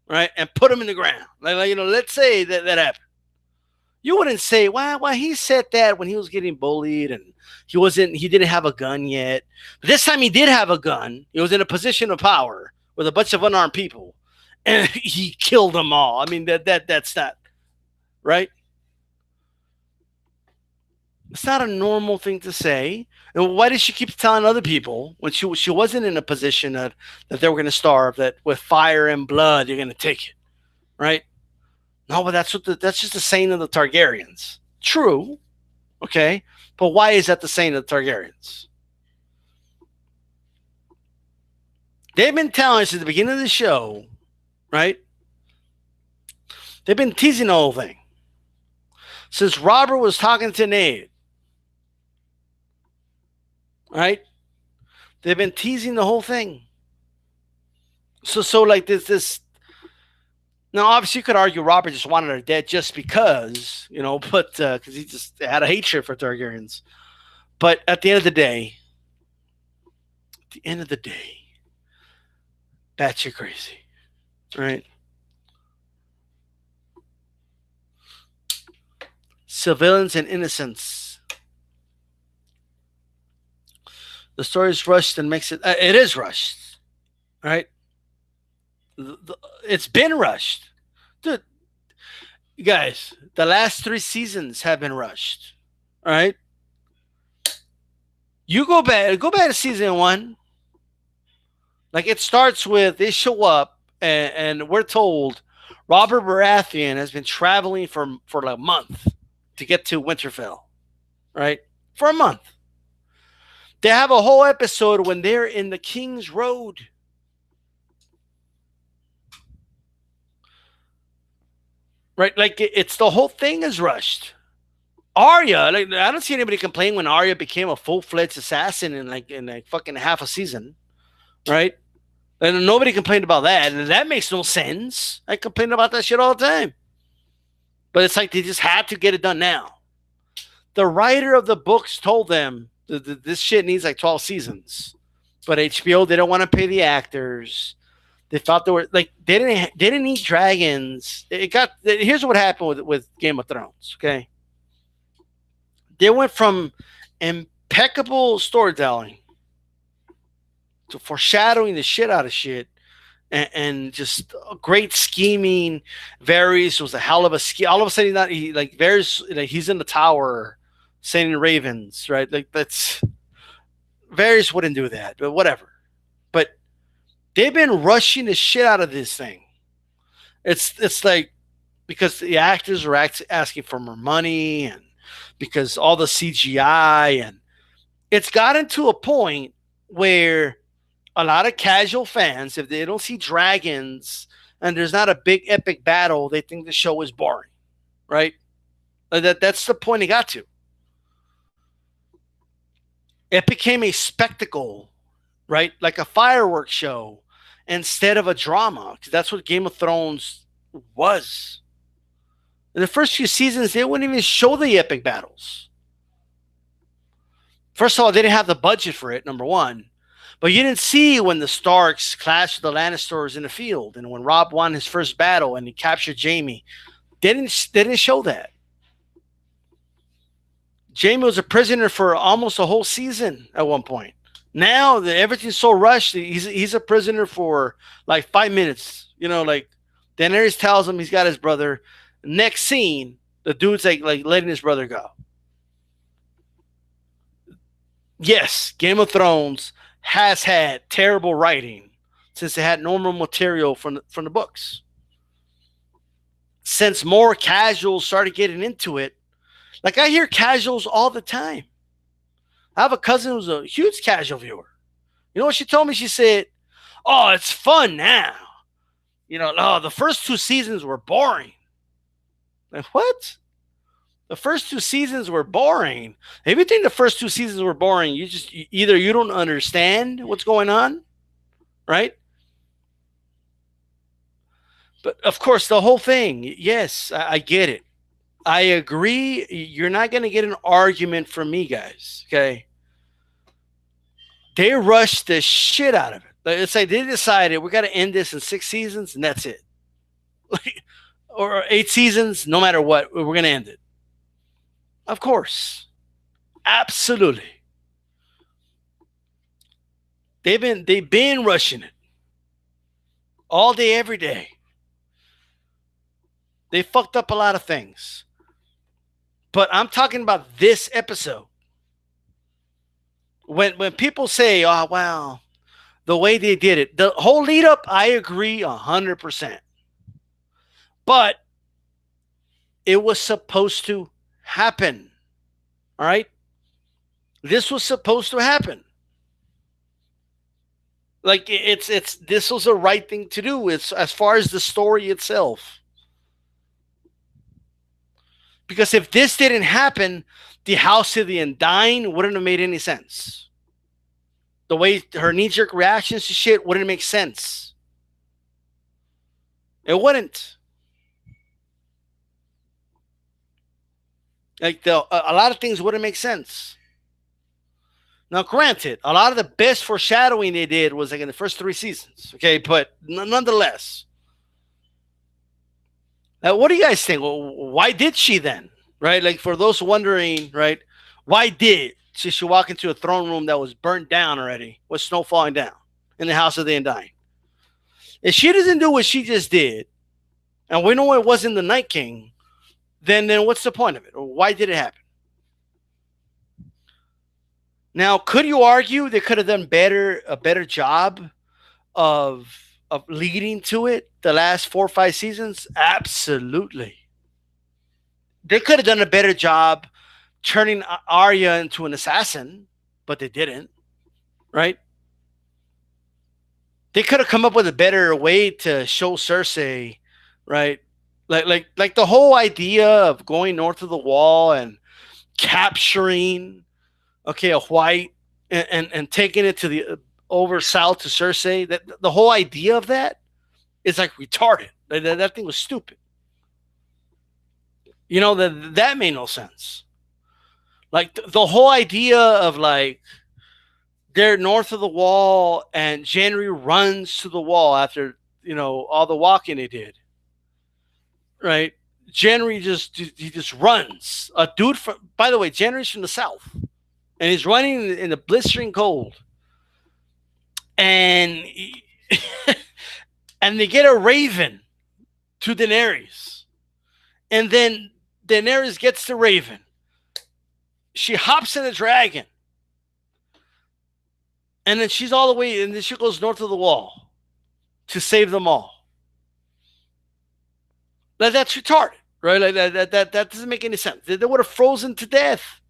right, and put them in the ground. Like you know, let's say that happened. You wouldn't say, why he said that when he was getting bullied and he didn't have a gun yet. But this time he did have a gun. He was in a position of power with a bunch of unarmed people, and he killed them all. I mean, that's not right. It's not a normal thing to say. And why did she keep telling other people when she wasn't in a position that they were going to starve, that with fire and blood you're going to take it, right? No, but that's just the saying of the Targaryens. True, okay, but why is that the saying of the Targaryens? They've been telling us at the beginning of the show, right? They've been teasing the whole thing since Robert was talking to Ned. Right? They've been teasing the whole thing. So like this. Now, obviously, you could argue Robert just wanted her dead just because, you know, but because he just had a hatred for Targaryens. But at the end of the day, batshit crazy, right? Civilians and innocents. The story is rushed and makes it. It is rushed, right? It's been rushed, dude. You guys, the last 3 seasons have been rushed, all right? You go back to season 1. Like it starts with they show up and we're told Robert Baratheon has been traveling for like a month to get to Winterfell, right? For a month. They have a whole episode when they're in the King's Road. Right? Like it's the whole thing is rushed. Arya, like I don't see anybody complain when Arya became a full-fledged assassin in like fucking half a season. Right? And nobody complained about that. And that makes no sense. I complain about that shit all the time. But it's like they just had to get it done now. The writer of the books told them this shit needs like 12 seasons, but HBO they don't want to pay the actors. They thought they were like they didn't need dragons. Here's what happened with Game of Thrones. Okay, they went from impeccable storytelling to foreshadowing the shit out of shit, and just great scheming. Varys was a hell of a scheme. All of a sudden, Varys, he's in the tower. Saying ravens, right? Like that's Varys wouldn't do that, but whatever. But they've been rushing the shit out of this thing. It's like because the actors are asking for more money and because all the CGI and it's gotten to a point where a lot of casual fans, if they don't see dragons and there's not a big epic battle, they think the show is boring, right? That's the point he got to. It became a spectacle, right? Like a fireworks show instead of a drama, because that's what Game of Thrones was. In the first few seasons, they wouldn't even show the epic battles. First of all, they didn't have the budget for it, number one. But you didn't see when the Starks clashed with the Lannisters in the field, and when Robb won his first battle and he captured Jaime. They didn't show that. Jaime was a prisoner for almost a whole season at one point. Now everything's so rushed. He's a prisoner for like 5 minutes. You know, like Daenerys tells him he's got his brother. Next scene, the dude's like letting his brother go. Yes, Game of Thrones has had terrible writing since they had normal material from the books. Since more casuals started getting into it, like I hear casuals all the time. I have a cousin who's a huge casual viewer. You know what she told me? She said, "Oh, it's fun now. You know, oh, the first 2 seasons were boring." Like, what? The first 2 seasons were boring. If you think the first 2 seasons were boring, either you don't understand what's going on, right? But of course, the whole thing, yes, I get it. I agree. You're not going to get an argument from me, guys. Okay. They rushed the shit out of it. It's like they decided we got to end this in 6 seasons and that's it. Or 8 seasons, no matter what, we're going to end it. Of course. Absolutely. They've been rushing it. All day, every day. They fucked up a lot of things. But I'm talking about this episode. When people say, "Oh, wow, the way they did it," the whole lead up, I agree 100%. But it was supposed to happen. All right? This was supposed to happen. Like this was the right thing to do. It's as far as the story itself. Because if this didn't happen, the House of the Undying wouldn't have made any sense. The way her knee-jerk reactions to shit wouldn't make sense. It wouldn't. Like a lot of things wouldn't make sense. Now, granted, a lot of the best foreshadowing they did was like in the first 3 seasons. Okay, but nonetheless. Now, what do you guys think? Well, why did she then? Right? Like for those wondering, right? Why did she walk into a throne room that was burnt down already with snow falling down in the House of the Undying? If she doesn't do what she just did, and we know it wasn't the Night King, then what's the point of it? Or why did it happen? Now, could you argue they could have done a better job of leading to it the last 4 or 5 seasons? Absolutely. They could have done a better job turning Arya into an assassin, but they didn't, right? They could have come up with a better way to show Cersei, right? Like the whole idea of going north of the wall and capturing, okay, a white and taking it to the over south to Cersei. That the whole idea of that is like retarded. That thing was stupid. You know, that made no sense. Like the whole idea of like they're north of the wall and Gendry runs to the wall after, you know, all the walking they did. Right? Gendry just runs. A dude from, by the way, Gendry's from the south. And he's running in the blistering cold. And and they get a raven to Daenerys. And then Daenerys gets the raven. She hops in a dragon. And then she's all the way, and then she goes north of the wall to save them all. That's retarded, right? Like that doesn't make any sense. They would have frozen to death.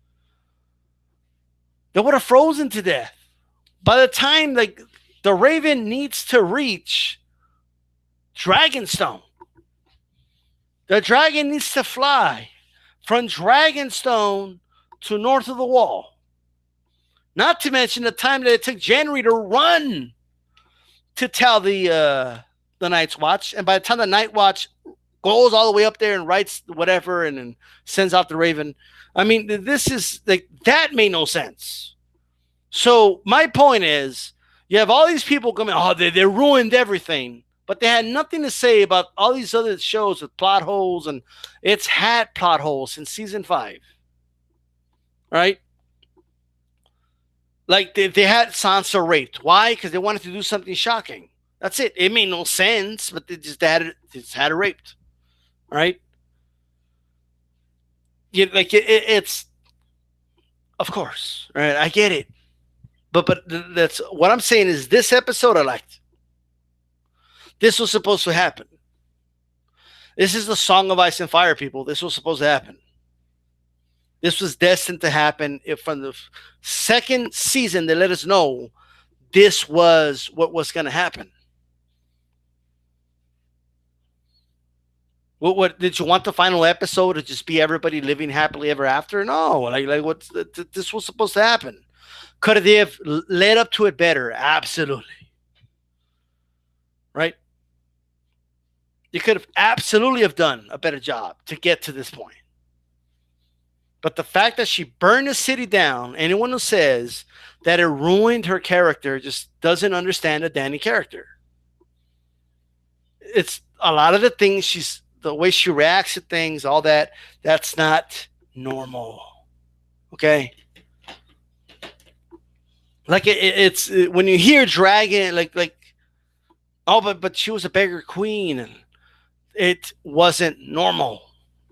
They would have frozen to death. By the time, like, The Raven needs to reach Dragonstone. The dragon needs to fly from Dragonstone to north of the Wall. Not to mention the time that it took January to run to tell the Night's Watch. And by the time the Night Watch goes all the way up there and writes whatever and then sends out the Raven, I mean, this is like, that made no sense. So my point is, you have all these people coming, oh, they ruined everything. But they had nothing to say about all these other shows with plot holes, and it's had plot holes since season 5. Right? Like they had Sansa raped. Why? Because they wanted to do something shocking. That's it. It made no sense, but they just had her raped. Right? It's, of course, right? I get it. But that's what I'm saying is this episode I liked. This was supposed to happen. This is the Song of Ice and Fire, people. This was supposed to happen. This was destined to happen. If from the second season, they let us know this was what was going to happen. What did you want the final episode to just be everybody living happily ever after? No, like what's this was supposed to happen. Could they have led up to it better? Absolutely. Right? You could have absolutely have done a better job to get to this point. But the fact that she burned the city down, anyone who says that it ruined her character just doesn't understand the Dany character. It's a lot of the things the way she reacts to things, all that, that's not normal. Okay? Like it's when you hear dragon, like, oh, but she was a beggar queen, and it wasn't normal.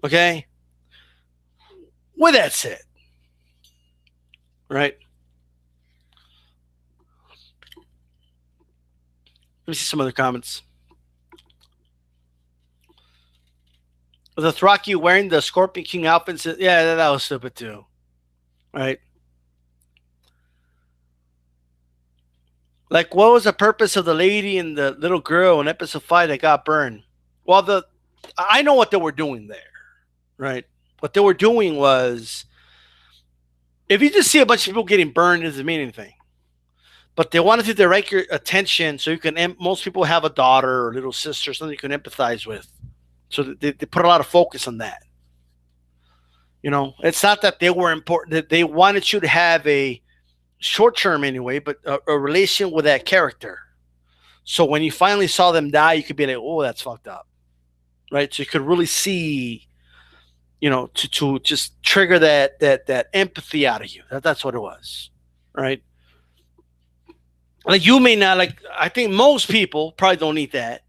Okay? With that said, right? Let me see some other comments. The Thraki wearing the Scorpion King outfit. Yeah, that was stupid too. Right? Like, what was the purpose of the lady and the little girl in episode 5 that got burned? Well, I know what they were doing there, right? What they were doing was, if you just see a bunch of people getting burned, it doesn't mean anything. But they wanted to direct your attention so you can. Most people have a daughter or little sister, something you can empathize with. So they put a lot of focus on that. You know, it's not that they were important. That they wanted you to have a short term anyway, but a relation with that character. So when you finally saw them die, you could be like, oh, that's fucked up. Right? So you could really see, you know, to just trigger that empathy out of you. That's what it was. Right? Like, you may not, like, I think most people probably don't need that.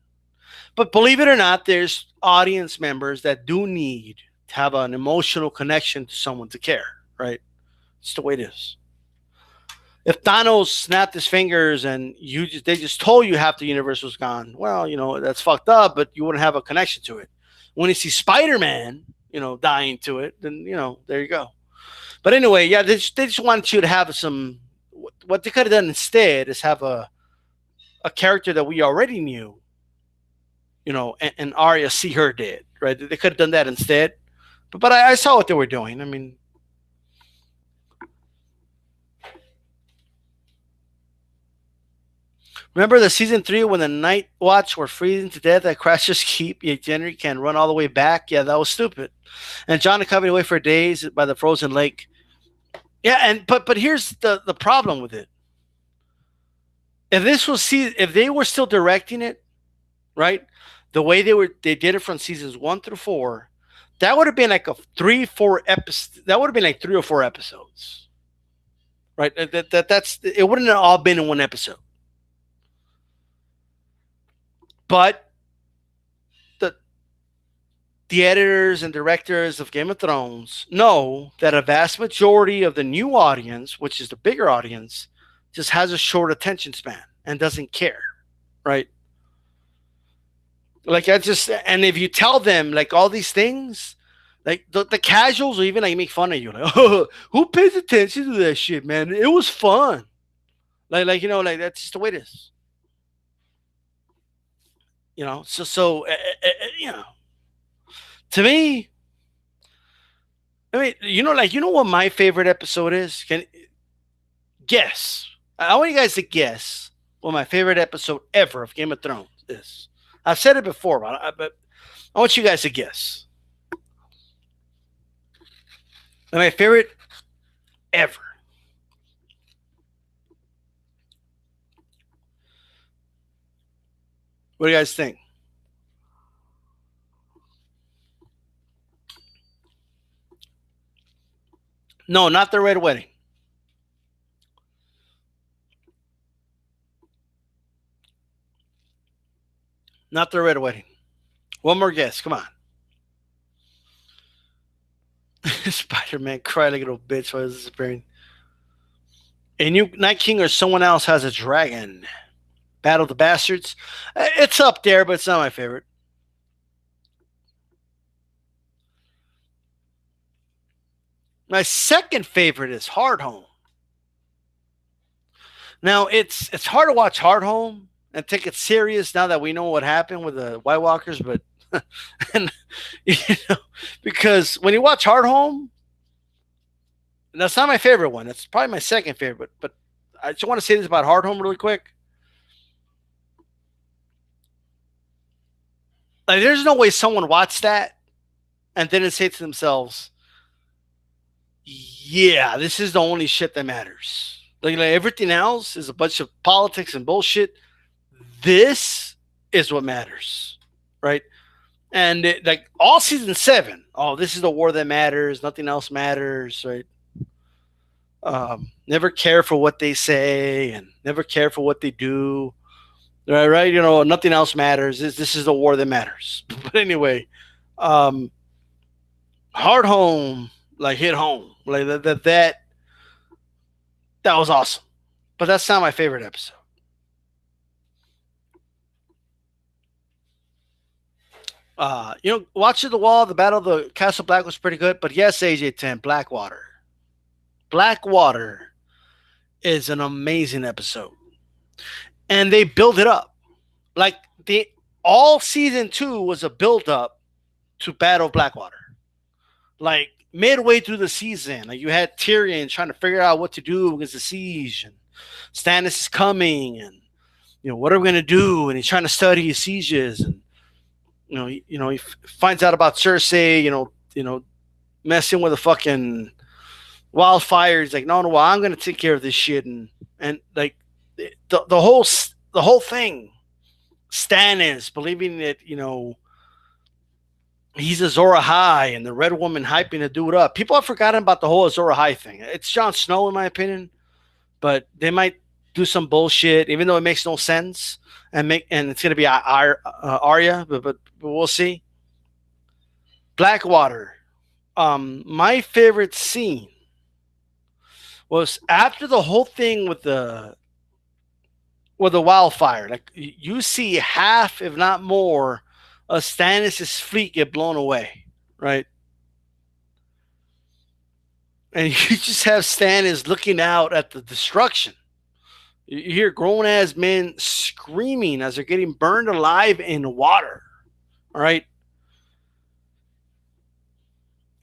But believe it or not, there's audience members that do need to have an emotional connection to someone to care, right? It's the way it is. If Thanos snapped his fingers and they just told you half the universe was gone, well, you know, that's fucked up, but you wouldn't have a connection to it. When you see Spider-Man, you know, dying to it, then, you know, there you go. But anyway, yeah, they just wanted you to have some. What they could have done instead is have a character that we already knew, you know, and Arya see her dead, right? They could have done that instead. But I saw what they were doing. I mean, remember the season 3 when the Night Watch were freezing to death at Crasher's Keep, yet Gendry can run all the way back? Yeah, that was stupid. And Jon accompanied away for days by the frozen lake. Yeah, and but here's the problem with it. If they were still directing it, right, the way they did it from seasons 1 through 4, that would have been like 3-4 episodes. That would have been like 3 or 4 episodes, right? That's it. Wouldn't have all been in one episode. But the editors and directors of Game of Thrones know that a vast majority of the new audience, which is the bigger audience, just has a short attention span and doesn't care, right? Like, and if you tell them like all these things, like the casuals will even like make fun of you, like, oh, who pays attention to that shit, man? It was fun. Like you know, like that's just the way it is. You know, to me, I mean, what my favorite episode is? Can guess? I want you guys to guess what my favorite episode ever of Game of Thrones is. I've said it before, but I want you guys to guess. My favorite ever. What do you guys think? No, not the Red Wedding. Not the Red Wedding. One more guess. Come on. Spider-Man cried like a little bitch while he was disappearing. A new Night King or someone else has a dragon. Battle of the Bastards. It's up there, but it's not my favorite. My second favorite is Hardhome. Now it's hard to watch Hardhome and take it serious now that we know what happened with the White Walkers, but and because when you watch Hardhome, that's not my favorite one. It's probably my second favorite, but I just want to say this about Hardhome really quick. Like, there's no way someone watched that and didn't say to themselves, "Yeah, this is the only shit that matters." Like everything else is a bunch of politics and bullshit. This is what matters, right? And like all season 7, oh, this is the war that matters. Nothing else matters, right? Never care for what they say and never care for what they do. Right? Nothing else matters. This is the war that matters. But anyway, Hard Home, like hit home. Like that was awesome. But that's not my favorite episode. Watch the Wall, the Battle of the Castle Black was pretty good. But yes, AJ10, Blackwater. Blackwater is an amazing episode. And they build it up. Like all season 2 was a build up to Battle of Blackwater. Like midway through the season, like you had Tyrion trying to figure out what to do against the siege, and Stannis is coming, and what are we gonna do? And he's trying to study his sieges, and he finds out about Cersei, messing with a fucking wildfire. He's like, no, well, I'm gonna take care of this shit, and like the whole thing, Stannis believing that he's Azor Ahai and the Red Woman hyping the dude up. People have forgotten about the whole Azor Ahai thing. It's Jon Snow, in my opinion, but they might do some bullshit, even though it makes no sense, and it's gonna be Arya, but we'll see. Blackwater. My favorite scene was after the whole thing with the wildfire. Like you see half, if not more, of Stannis' fleet get blown away, right? And you just have Stannis looking out at the destruction. You hear grown-ass men screaming as they're getting burned alive in water, all right?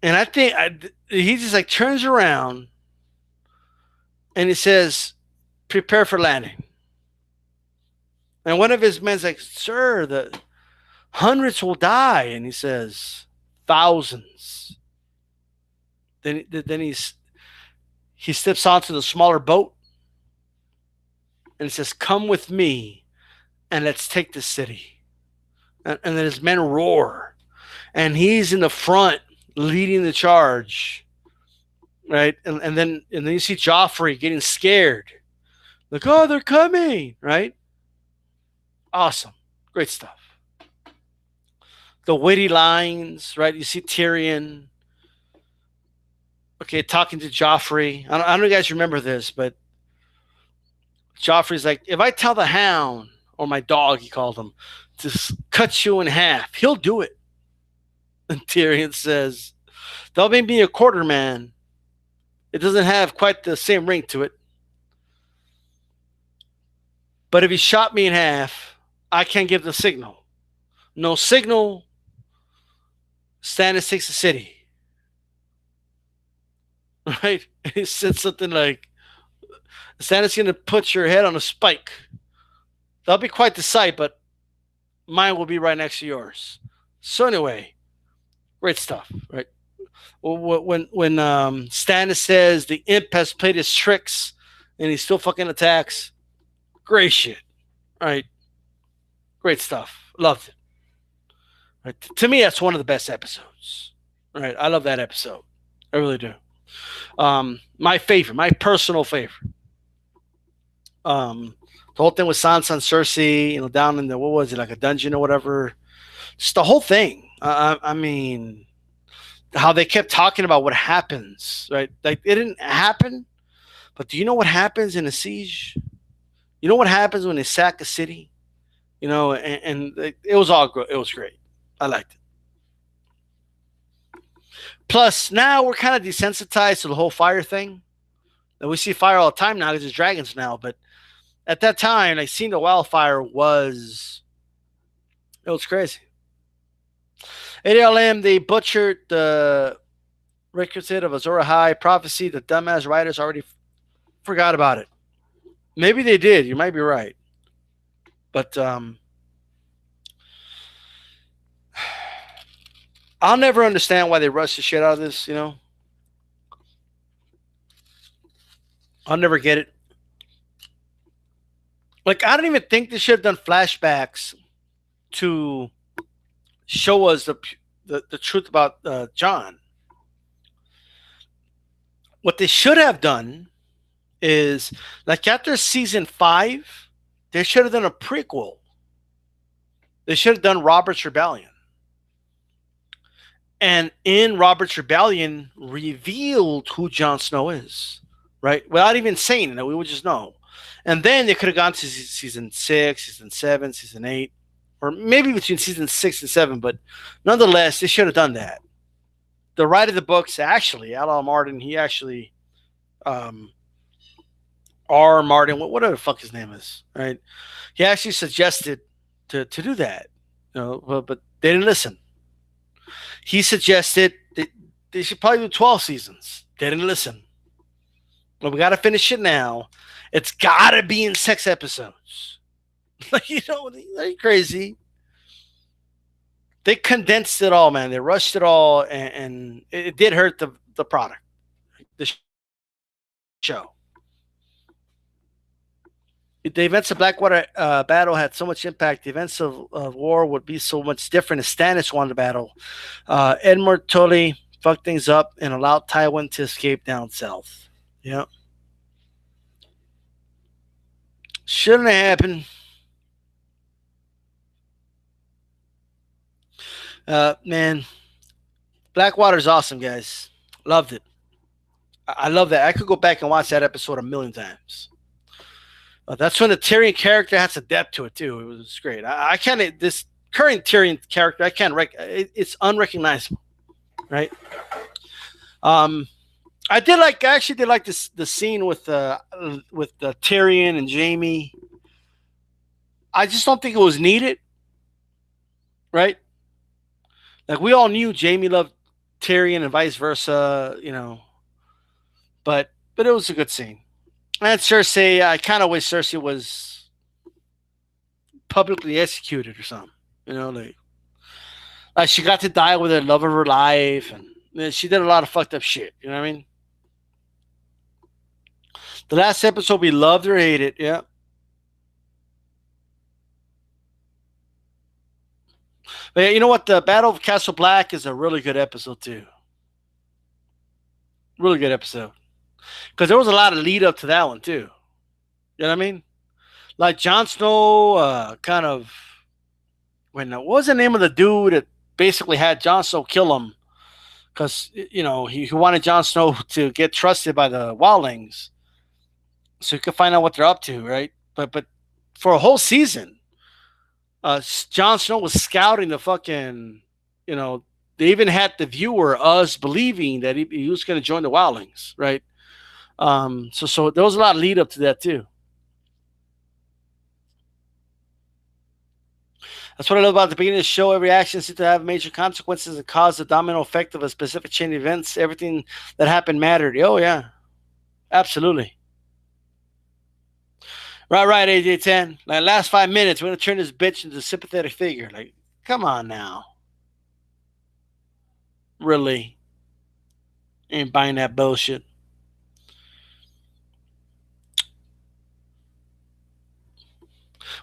And I think he just like turns around and he says, "Prepare for landing." And one of his men's like, "Sir, the hundreds will die." And he says, "Thousands." Then he steps onto the smaller boat and he says, "Come with me and let's take the city." And then his men roar. And he's in the front leading the charge. Right? And then you see Joffrey getting scared. Like, oh, they're coming, right? Awesome. Great stuff. The witty lines, right? You see Tyrion, okay, talking to Joffrey. I don't know if you guys remember this, but Joffrey's like, if I tell the Hound, or my dog, he called him, to cut you in half, he'll do it. And Tyrion says, they'll make me a quarter man. It doesn't have quite the same ring to it. But if he shot me in half, I can't give the signal. no signal. Stannis takes the city. Right? He said something like, Stannis gonna put your head on a spike. That'll be quite the sight, but mine will be right next to yours. So anyway, great stuff, right? When Stannis says the imp has played his tricks and he still fucking attacks, great shit, right? Great stuff. Loved it. Right? To me, that's one of the best episodes. Right? I love that episode. I really do. My favorite, my personal favorite. The whole thing with Sansa and Cersei, down in the, what was it, like a dungeon or whatever. Just the whole thing. I mean, how they kept talking about what happens, right? Like it didn't happen, but do you know what happens in a siege? You know what happens when they sack a city? And it was all good. It was great. I liked it. Plus, now we're kind of desensitized to the whole fire thing. And we see fire all the time now because there's dragons now. But at that time, like seeing the wildfire it was crazy. ADLM, they butchered the requisite of Azor Ahai prophecy. The dumbass writers already forgot about it. Maybe they did. You might be right. But I'll never understand why they rushed the shit out of this, I'll never get it. Like, I don't even think they should have done flashbacks to show us the truth about Jon. What they should have done is, like, after season 5, they should have done a prequel. They should have done Robert's Rebellion. And in Robert's Rebellion, revealed who Jon Snow is, right? Without even saying it, we would just know. And then they could have gone to season 6, season 7, season 8, or maybe between season 6 and 7. But nonetheless, they should have done that. The writer of the books, actually, Al Martin, he actually, R. Martin, whatever the fuck his name is, right? He actually suggested to do that, but they didn't listen. He suggested that they should probably do 12 seasons. They didn't listen. Well, we got to finish it now. It's got to be in 6 episodes. Like, are you crazy? They condensed it all, man. They rushed it all, and it did hurt the product, the show. The events of Blackwater battle had so much impact. The events of war would be so much different if Stannis won the battle. Edmund Tully fucked things up and allowed Tywin to escape down south. Yeah. Shouldn't have happened. Man, Blackwater's awesome, guys. Loved it. I love that. I could go back and watch that episode a million times. That's when the Tyrion character has a depth to it too. It was great. I can't. This current Tyrion character, I can't. It's unrecognizable, right? I actually did like this the scene with the Tyrion and Jaime. I just don't think it was needed, right? Like, we all knew Jaime loved Tyrion and vice versa, But it was a good scene. And Cersei, I kind of wish Cersei was publicly executed or something. Like she got to die with the love of her life, and she did a lot of fucked up shit. You know what I mean? The last episode, we loved or hated. Yeah. But yeah, you know what? The Battle of Castle Black is a really good episode too. Really good episode. Because there was a lot of lead up to that one too. You know what I mean? Like Jon Snow, kind of. What was the name of the dude that basically had Jon Snow kill him? Because he wanted Jon Snow to get trusted by the wildlings, so he could find out what they're up to, right? But for a whole season, Jon Snow was scouting the fucking. They even had the viewer, us, believing that he was going to join the wildlings, right? So there was a lot of lead up to that too. That's what I love about the beginning of the show. Every action seems to have major consequences and cause the domino effect of a specific chain of events. Everything that happened mattered. Oh, yeah. Absolutely. Right, AJ10. Like, last 5 minutes, we're going to turn this bitch into a sympathetic figure. Like, come on now. Really? Ain't buying that bullshit.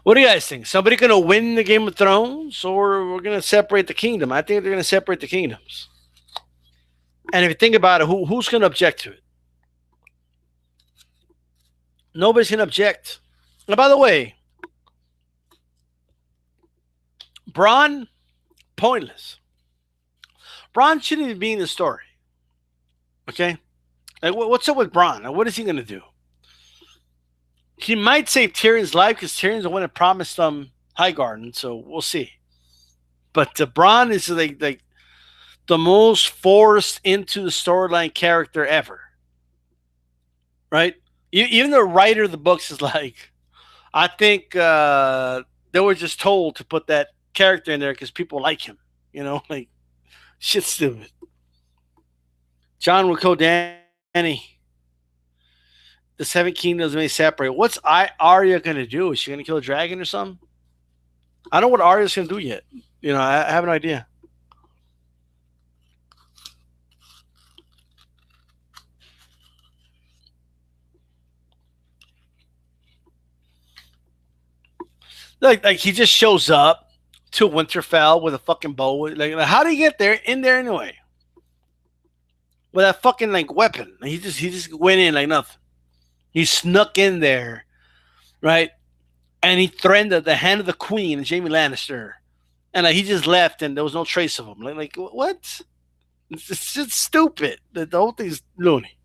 What do you guys think? Somebody going to win the Game of Thrones, or we're going to separate the kingdom? I think they're going to separate the kingdoms. And if you think about it, who's going to object to it? Nobody's going to object. And by the way, Bronn, pointless. Bronn shouldn't even be in the story. Okay? Like, what's up with Bronn? Like, what is he going to do? He might save Tyrion's life because Tyrion's the one that promised Highgarden, so we'll see. But Bronn is like the most forced into the storyline character ever. Right? Even the writer of the books is like, I think they were just told to put that character in there because people like him. You know, like, shit's stupid. John Rico Danny. The Seven Kingdoms may separate. What's Arya going to do? Is she going to kill a dragon or something? I don't know what Arya's going to do yet. You know, I have no idea. Like he just shows up to Winterfell with a fucking bow. Like how do you get there in there anyway? With that fucking like weapon. He just went in like nothing. He snuck in there, right? And he threatened the hand of the queen and Jaime Lannister. And like he just left and there was no trace of him. Like what? It's just stupid. The whole thing's loony.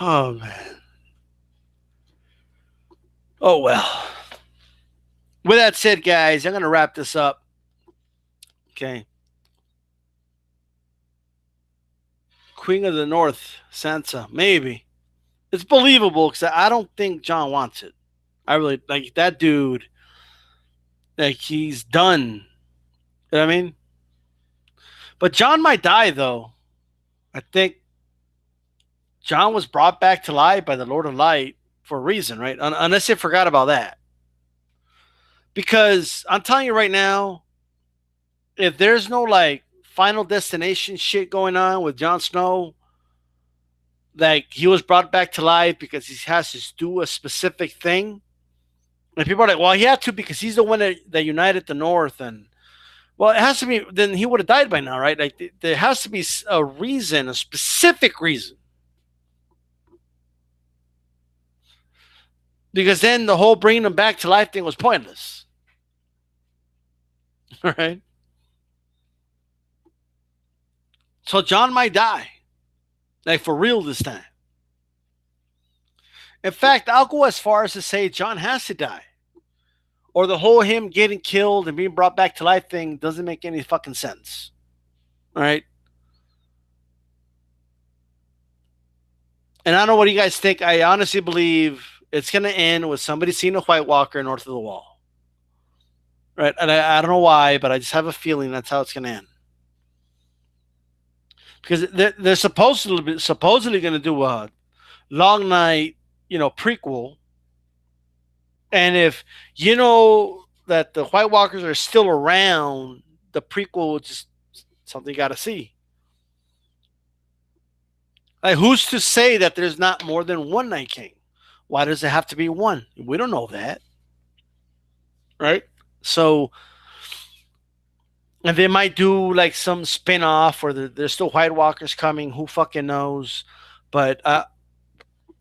Oh man. Oh well. With that said, guys, I'm gonna wrap this up. Okay. Queen of the North, Sansa, maybe. It's believable because I don't think Jon wants it. I really like that dude. Like he's done. You know what I mean? But Jon might die though. I think Jon was brought back to life by the Lord of Light for a reason, right? Unless they forgot about that. Because I'm telling you right now, if there's no like Final Destination shit going on with Jon Snow, like he was brought back to life because he has to do a specific thing. And people are like, well, he had to because he's the one that united the North. And well, it has to be, then he would have died by now, right? Like there has to be a reason, a specific reason. Because then the whole bringing him back to life thing was pointless. All right? So Jon might die. Like for real this time. In fact, I'll go as far as to say Jon has to die. Or the whole him getting killed and being brought back to life thing doesn't make any fucking sense. All right? And I don't know what you guys think. I honestly believe it's going to end with somebody seeing a White Walker north of the wall. Right? And I don't know why, but I just have a feeling that's how it's going to end. Because they're supposedly going to do a Long Night, prequel. And if you know that the White Walkers are still around, the prequel is just something you got to see. Like, who's to say that there's not more than one Night King? Why does it have to be one? We don't know that. Right? So, and they might do like some spin-off or there's still White Walkers coming. Who fucking knows? But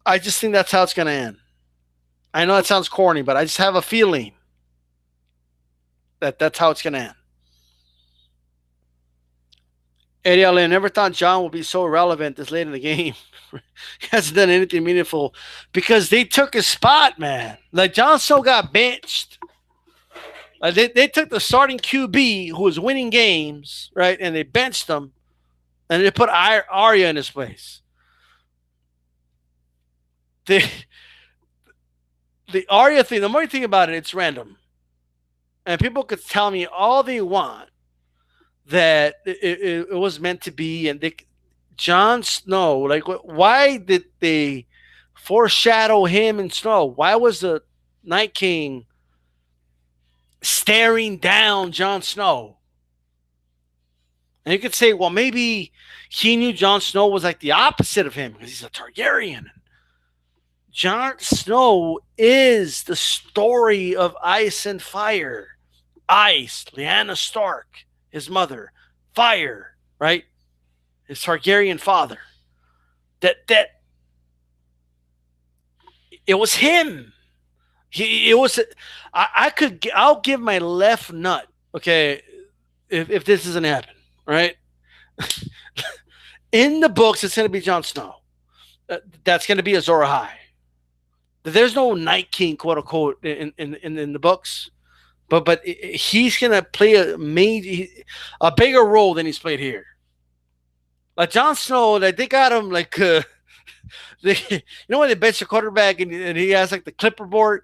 I just think that's how it's going to end. I know it sounds corny, but I just have a feeling that that's how it's going to end. Eddie Allen, never thought Jon would be so irrelevant this late in the game. He hasn't done anything meaningful because they took his spot, man. Like Jon Snow got benched. They took the starting QB who was winning games, right? And they benched him, and they put Arya in his place. the Arya thing, the more you think about it, it's random. And people could tell me all they want that it was meant to be. And Jon Snow, like, why did they foreshadow him in Snow? Why was the Night King staring down Jon Snow? And you could say, well, maybe he knew Jon Snow was like the opposite of him because he's a Targaryen. Jon Snow is the story of ice and fire. Ice, Lyanna Stark, his mother. Fire, right? His Targaryen father. That it was him. It was. I'll give my left nut. Okay, if this doesn't happen, right? In the books, it's going to be Jon Snow. That's going to be Azor Ahai. There's no Night King, quote unquote, in the books, but he's gonna play a bigger role than he's played here. Like Jon Snow, like they got him like you know when they bench a quarterback and he has like the clipboard,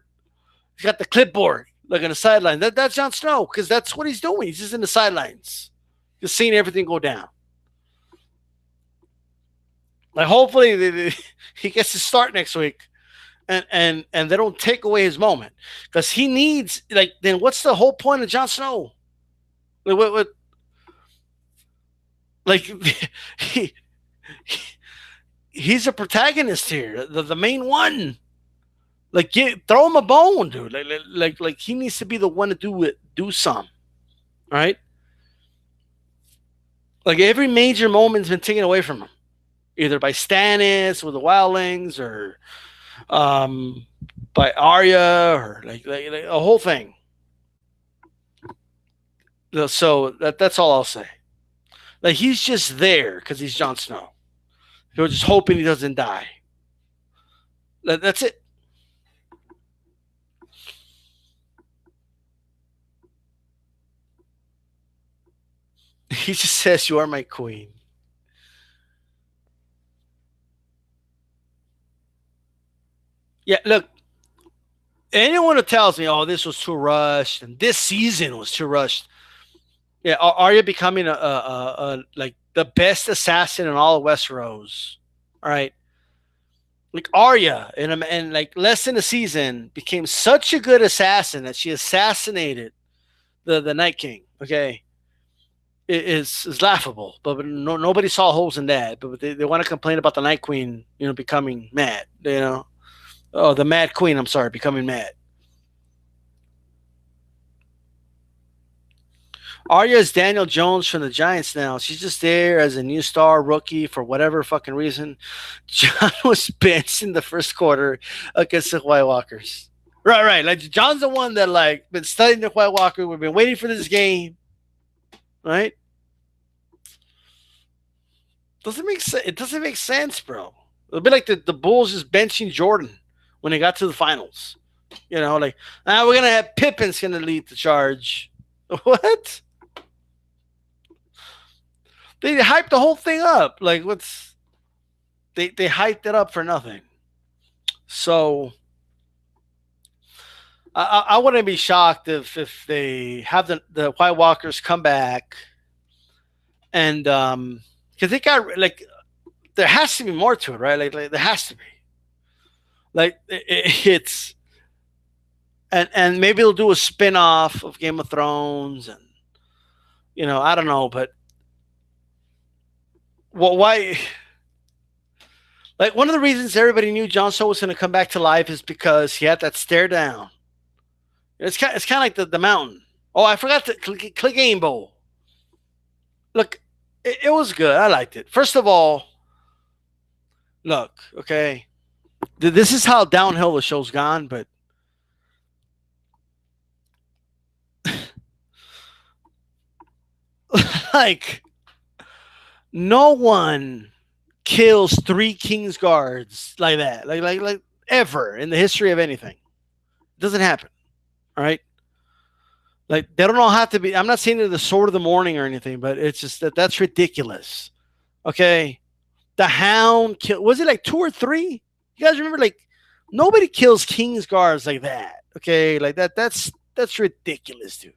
he's got the clipboard like on the sideline. That's Jon Snow because that's what he's doing. He's just in the sidelines, just seeing everything go down. Like hopefully he gets to start next week. And they don't take away his moment because he needs like then what's the whole point of Jon Snow? Like what like he's a protagonist here, the main one. Like throw him a bone, dude. Like he needs to be the one to do some, right? Like every major moment's been taken away from him, either by Stannis or the Wildlings or by Arya or like a whole thing. So that's all I'll say. Like he's just there because he's Jon Snow. You're just hoping he doesn't die. That's it. He just says, "You are my queen." Yeah, look, anyone who tells me, "Oh, this was too rushed," and this season was too rushed, yeah, Arya becoming a like the best assassin in all of Westeros, all right? Like Arya, in like less than a season, became such a good assassin that she assassinated the Night King. Okay, is laughable, but nobody saw holes in that. But they want to complain about the Night Queen, becoming mad, Oh, the Mad Queen, I'm sorry, becoming mad. Arya is Daniel Jones from the Giants now. She's just there as a new star rookie for whatever fucking reason. Jon was benched in the first quarter against the White Walkers. Right. Like Jon's the one that like been studying the White Walker. We've been waiting for this game. Right? Doesn't make sense. It doesn't make sense, bro. It'll be like the Bulls just benching Jordan when they got to the finals. Like, we're going to have Pippen's going to lead the charge. What? They hyped the whole thing up. Like, they hyped it up for nothing. So, I wouldn't be shocked if they have the White Walkers come back and, because they got, like, there has to be more to it, right? Like there has to be. Like it's and maybe they'll do a spin-off of Game of Thrones and I don't know, but why like one of the reasons everybody knew Jon Snow was going to come back to life is because he had that stare down. It's kind of like the mountain. Oh, I forgot to click Game Bowl. Look, it was good. I liked it. First of all, look, okay, this is how downhill the show's gone, but like no one kills 3 King's Guards like that, like ever in the history of anything. It doesn't happen, all right? Like they don't all have to be. I'm not saying they're the Sword of the Morning or anything, but it's just that's ridiculous. Okay. The Hound killed, was it like 2 or 3? You guys remember like Nobody kills Kingsguards like that. Okay, like that. That's ridiculous, dude.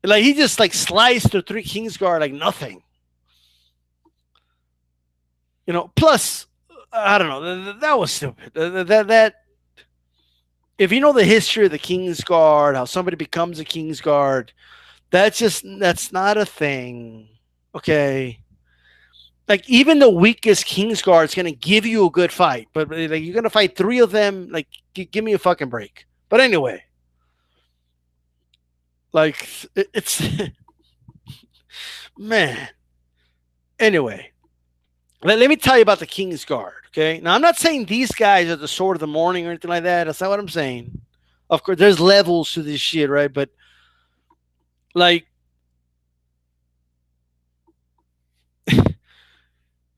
Like he just like sliced the 3 Kingsguard like nothing. Plus, I don't know. That was stupid. That if you know the history of the Kingsguard, how somebody becomes a Kingsguard, that's not a thing. Okay. Like even the weakest Kingsguard is gonna give you a good fight, but like you're gonna fight 3 of them. Like, give me a fucking break. But anyway, like it's man. Anyway, let me tell you about the Kingsguard. Okay, now I'm not saying these guys are the sword of the morning or anything like that. That's not what I'm saying. Of course, there's levels to this shit, right? But like,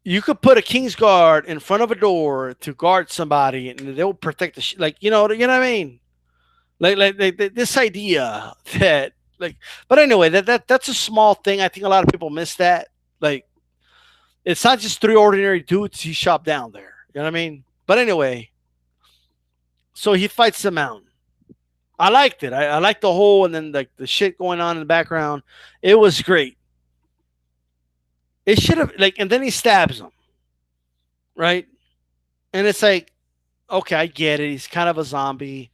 you could put a Kingsguard in front of a door to guard somebody, and they'll protect the shit. Like, you know what I mean? Like this idea that like, but anyway, that's a small thing. I think a lot of people miss that. Like, it's not just 3 ordinary dudes he shot down there. You know what I mean? But anyway, so he fights the mountain. I liked it. I liked the whole, and then like the shit going on in the background. It was great. It should have like, and then he stabs him, right? And it's like, okay, I get it. He's kind of a zombie,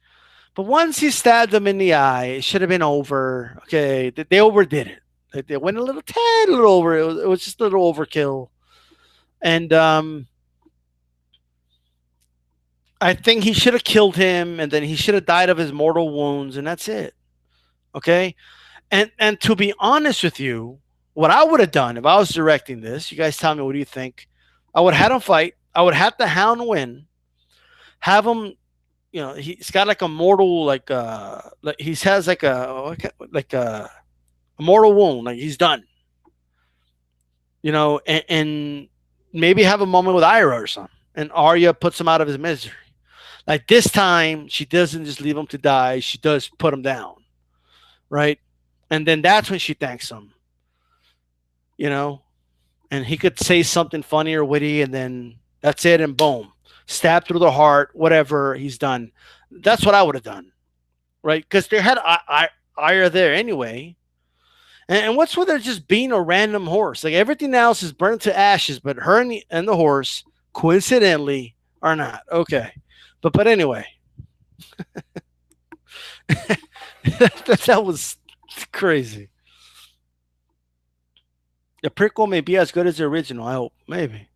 but once he stabbed him in the eye, it should have been over. Okay, they overdid it. They went a little over. It was just a little overkill, and I think he should have killed him, and then he should have died of his mortal wounds, and that's it. Okay, and to be honest with you, what I would have done if I was directing this, you guys tell me what do you think? I would have had him fight. I would have the Hound win. Have him, he's got like a mortal, like he has like a mortal wound, like he's done. And maybe have a moment with Ira or something, and Arya puts him out of his misery. Like this time, she doesn't just leave him to die; she does put him down, right? And then that's when she thanks him. And he could say something funny or witty, and then that's it, and boom, stab through the heart, whatever, he's done. That's what I would have done, right? Because they had Ira there anyway. And what's with her just being a random horse? Like everything else is burnt to ashes, but her and the horse, coincidentally, are not. Okay. But anyway, that was crazy. The prequel may be as good as the original. I hope. Maybe.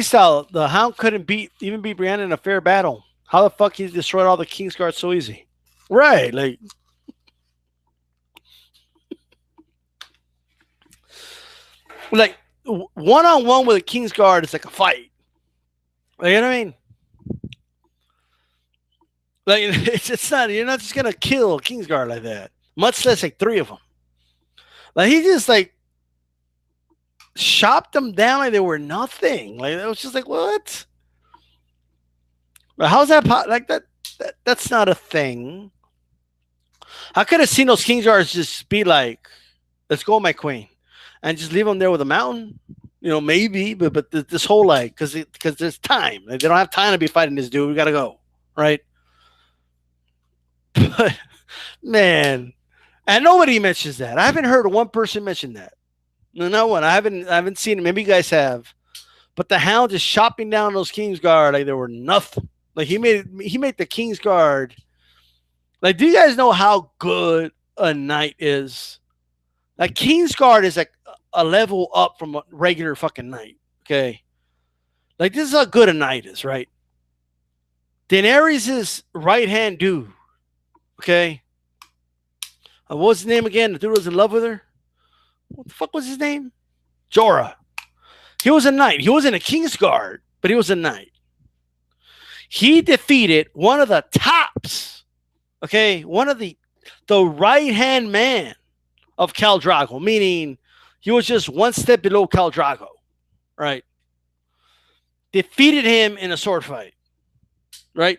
Style, the Hound couldn't even beat Brienne in a fair battle. How the fuck he destroyed all the Kingsguard so easy? Right, like one-on-one with a Kingsguard is like a fight. Like, you know what I mean? Like it's not. You're not just gonna kill a Kingsguard like that. Much less like 3 of them. Like he just like chopped them down like they were nothing. Like it was just like what? But how's that like that? That's not a thing. I could have seen those Kingsguards just be like, "Let's go, my queen," and just leave them there with a mountain. Maybe, but this whole like because there's time. Like, they don't have time to be fighting this dude. We gotta go, right? But man, and nobody mentions that. I haven't heard one person mention that. No one. I haven't seen it. Maybe you guys have. But the Hound is chopping down those Kingsguard like they were nothing. Like he made the Kingsguard. Like, do you guys know how good a knight is? Like Kingsguard is like a level up from a regular fucking knight. Okay. Like this is how good a knight is, right? Daenerys' right hand dude. Okay. What was his name again? The dude was in love with her. What the fuck was his name? Jorah. He was a knight. He wasn't a Kingsguard, but he was a knight. He defeated one of the tops. Okay, one of the right hand man of Khal Drogo, meaning he was just one step below Khal Drogo, right? Defeated him in a sword fight, right?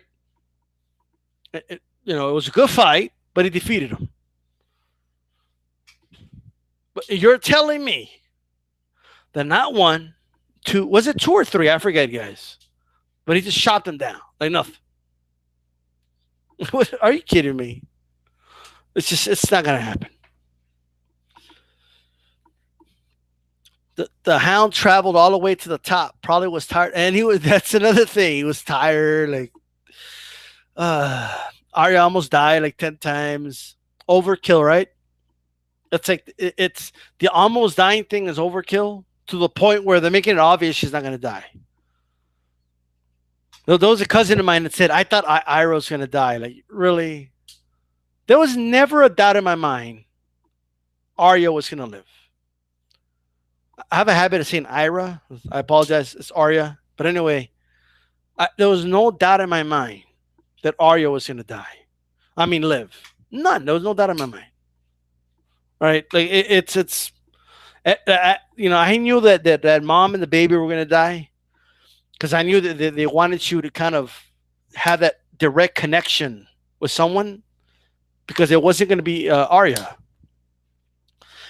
It was a good fight, but he defeated him. But you're telling me Then not one, two. Was it two or three? I forget, guys. But he just shot them down like nothing. What, are you kidding me? It's not gonna happen. The hound traveled all the way to the top. Probably was tired, and he was. That's another thing. He was tired. Like, uh, Arya almost died like 10 times. Overkill, right? It's like it's the almost dying thing is overkill to the point where they're making it obvious she's not gonna die. There was a cousin of mine that said, "I thought Ira was gonna die." Like, really? There was never a doubt in my mind Arya was gonna live. I have a habit of saying Ira. I apologize. It's Arya. But anyway, there was no doubt in my mind that Arya was going to die. I mean, live. None. There was no doubt in my mind. Right? Like I knew that mom and the baby were going to die because I knew that they wanted you to kind of have that direct connection with someone because it wasn't going to be Arya.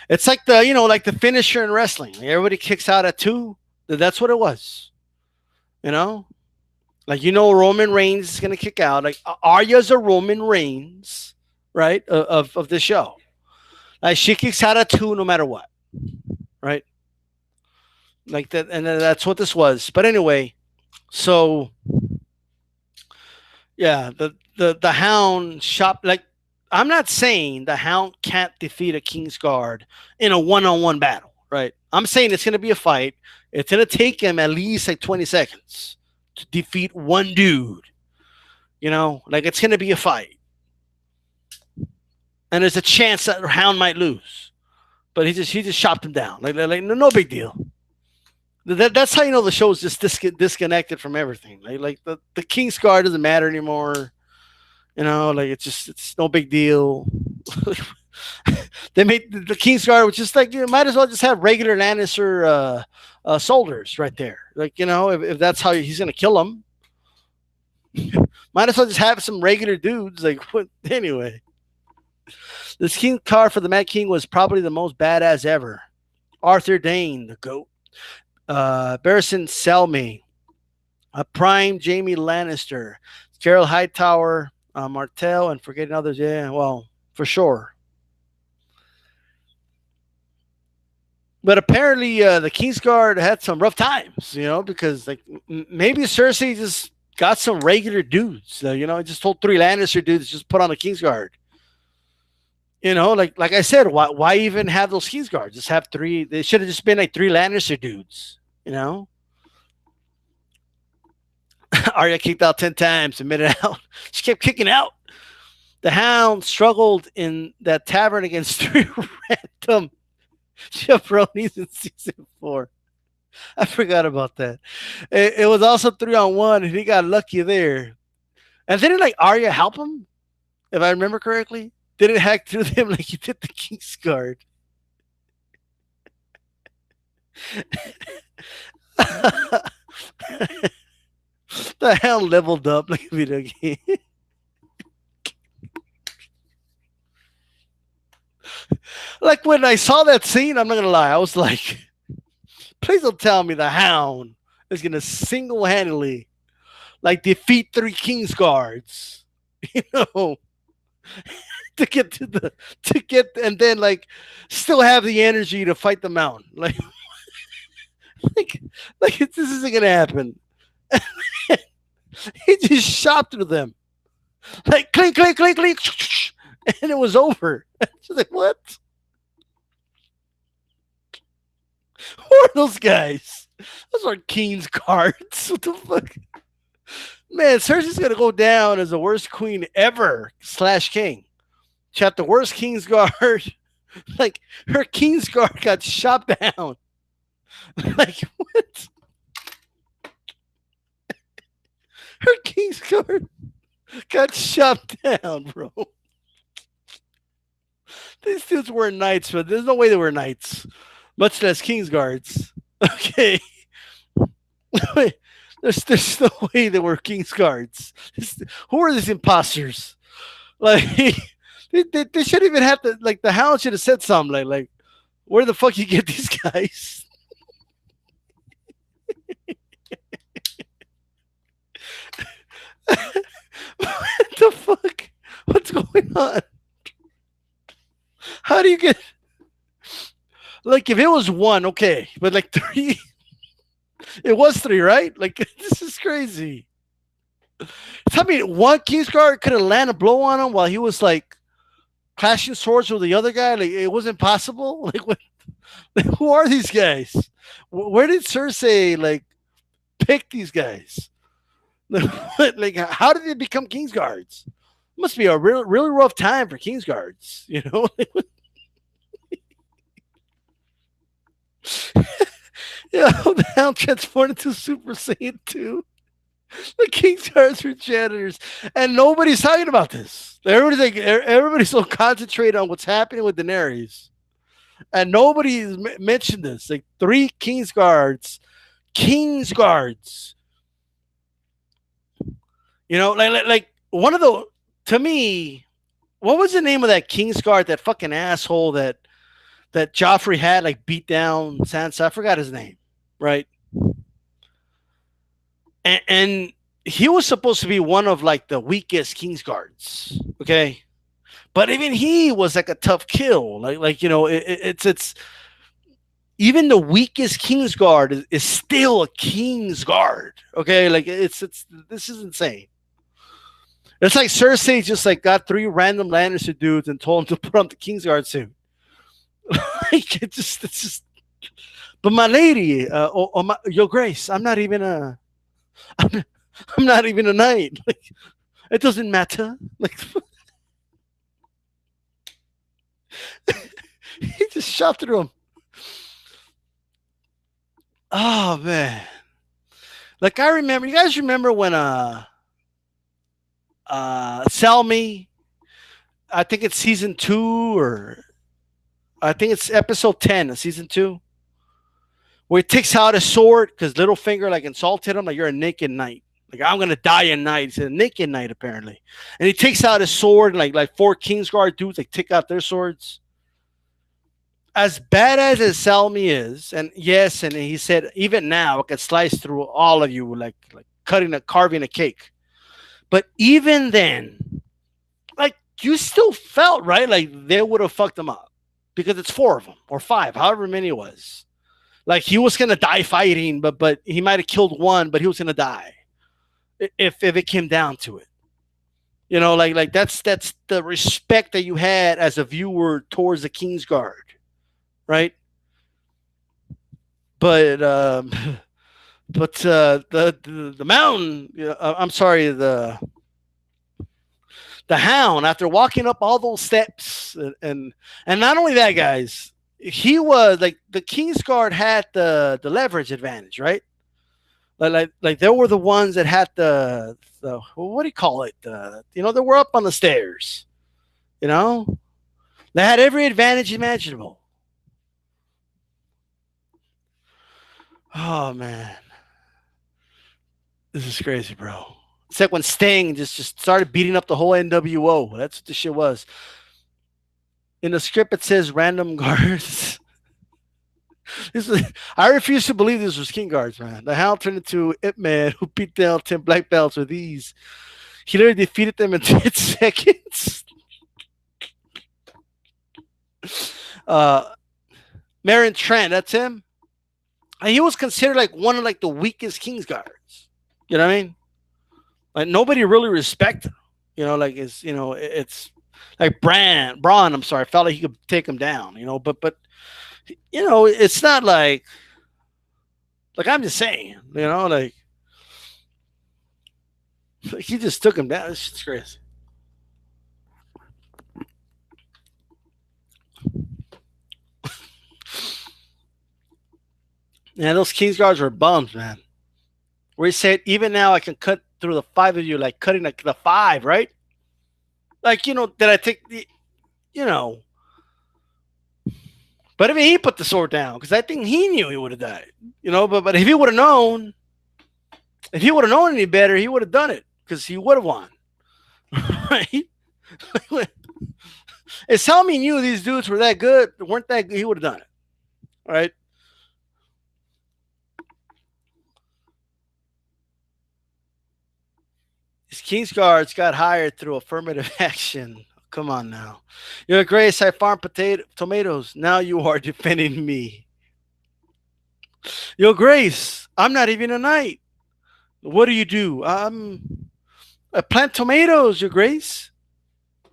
It's like like the finisher in wrestling. Everybody kicks out at 2. That's what it was. Like Roman Reigns is gonna kick out. Like Arya's a Roman Reigns, right? Of the show. Like she kicks out at 2 no matter what, right? Like that, and that's what this was. But anyway, so yeah, the Hound shop like. I'm not saying the Hound can't defeat a Kingsguard in a one-on-one battle, right? I'm saying it's going to be a fight. It's going to take him at least like 20 seconds to defeat one dude. Like it's going to be a fight. And there's a chance that Hound might lose. But he just chopped him down. Like no big deal. That's how you know the show's just disconnected from everything. Like the Kingsguard doesn't matter anymore. Like it's no big deal. They made the Kingsguard, which is like you might as well just have regular Lannister soldiers right there. Like if that's how he's gonna kill them, might as well just have some regular dudes. Like what? Anyway, this King card for the Mad King was probably the most badass ever. Arthur Dane, the GOAT, Barristan Selmy, a prime Jaime Lannister, Gerald Hightower. Martell and forgetting others, yeah, well, for sure. But apparently, the Kingsguard had some rough times, because like maybe Cersei just got some regular dudes. Just told 3 Lannister dudes just put on the Kingsguard. Like I said, why even have those Kingsguards? Just have 3. They should have just been like 3 Lannister dudes. Arya kicked out 10 times and made it out. She kept kicking out. The Hound struggled in that tavern against 3 random jabronis in season 4. I forgot about that. It was also 3-on-1, and he got lucky there. And didn't like Arya help him? If I remember correctly, didn't hack through them like he did the Kingsguard. The Hound leveled up like a video game. Like when I saw that scene, I'm not gonna lie, I was like, please don't tell me the Hound is gonna single-handedly like defeat 3 Kingsguards, to get and then like still have the energy to fight the Mountain. Like this isn't gonna happen. He just shot through them. Like clink, clink, clink, clink, and it was over. She's like, what? Who are those guys? Those are Kingsguards. What the fuck? Man, Cersei's gonna go down as the worst queen ever / king. She had the worst Kingsguard. Like her Kingsguard got shot down. Like what? Her Kingsguard got shot down, bro. These dudes were knights, but there's no way they were knights, much less Kingsguards. Okay. There's no way they were Kingsguards. Who are these imposters? Like they shouldn't even have to. Like the Hound should have said something like, "Where the fuck you get these guys?" What the fuck? What's going on? How do you get like if it was one, okay, but like three, it was three, right? Like this is crazy. Tell me, one Kingsguard could have landed a blow on him while he was like clashing swords with the other guy. Like it wasn't possible. Like what? Like, who are these guys? Where did Cersei like pick these guys? Like how did they become Kingsguards? Must be a really rough time for Kingsguards, you know. Yeah, the Hound transformed into Super Saiyan 2. The Kingsguards were janitors, and nobody's talking about this. Everybody's so concentrated on what's happening with Daenerys, and nobody's mentioned this. Like three Kingsguards. You know, like one of the to me, what was the name of that Kingsguard? That fucking asshole that Joffrey had like beat down Sansa. I forgot his name, right? And he was supposed to be one of like the weakest Kingsguards, okay? But even he was like a tough kill. Like you know, it's even the weakest Kingsguard is still a Kingsguard, okay? Like it's this is insane. It's like Cersei just like got three random Lannister dudes and told them to put on the Kingsguard suit. Like it's just. But my lady, Your Grace, I'm not even a knight. Like, it doesn't matter. Like, he just shot through him. Oh man! Like I remember, you guys remember when Selmy, I think it's season 2 or I think it's episode 10 of season 2, where he takes out his sword because Littlefinger like insulted him, like you're a naked knight. Like I'm gonna die a knight. He's a naked knight apparently, and he takes out his sword and like four Kingsguard dudes like take out their swords. As badass as Selmy is, and yes, and he said even now I could slice through all of you like carving a cake. But even then, like you still felt right, like they would have fucked him up because it's 4 of them or 5, however many it was. Like he was gonna die fighting, but he might have killed one, but he was gonna die if it came down to it. You know, like that's the respect that you had as a viewer towards the Kingsguard, right? But the mountain, I'm sorry, the Hound, after walking up all those steps, and not only that, guys, he was like the Kingsguard had the leverage advantage, right? Like they were the ones that had the what do you call it? They were up on the stairs. You know, they had every advantage imaginable. Oh man, this is crazy, bro. It's like when Sting just started beating up the whole NWO. That's what the shit was. In the script, it says random guards. I refuse to believe this was Kingsguards, man. The Hound turned into Ip Man, who beat down 10 black belts with ease. He literally defeated them in 10 seconds. Meryn Trant, that's him. And he was considered like one of like the weakest Kingsguards. You know what I mean? Like nobody really respected him. You know, like it's like Braun. I'm sorry, felt like he could take him down. You know, but it's not like I'm just saying. You know, like he just took him down. It's just crazy. Yeah, those Kingsguards were bums, man. Where he said, even now I can cut through the 5 of you, like cutting like the 5, right? Like, did I take the, but I mean, he put the sword down because I think he knew he would have died, but if he would have known, any better, he would have done it because he would have won, right? If Selmy knew these dudes were that good, weren't that good, he would have done it, right? His Kingsguards got hired through affirmative action. Come on now. Your Grace, I farm tomatoes. Now you are defending me. Your Grace, I'm not even a knight. What do? I plant tomatoes, Your Grace.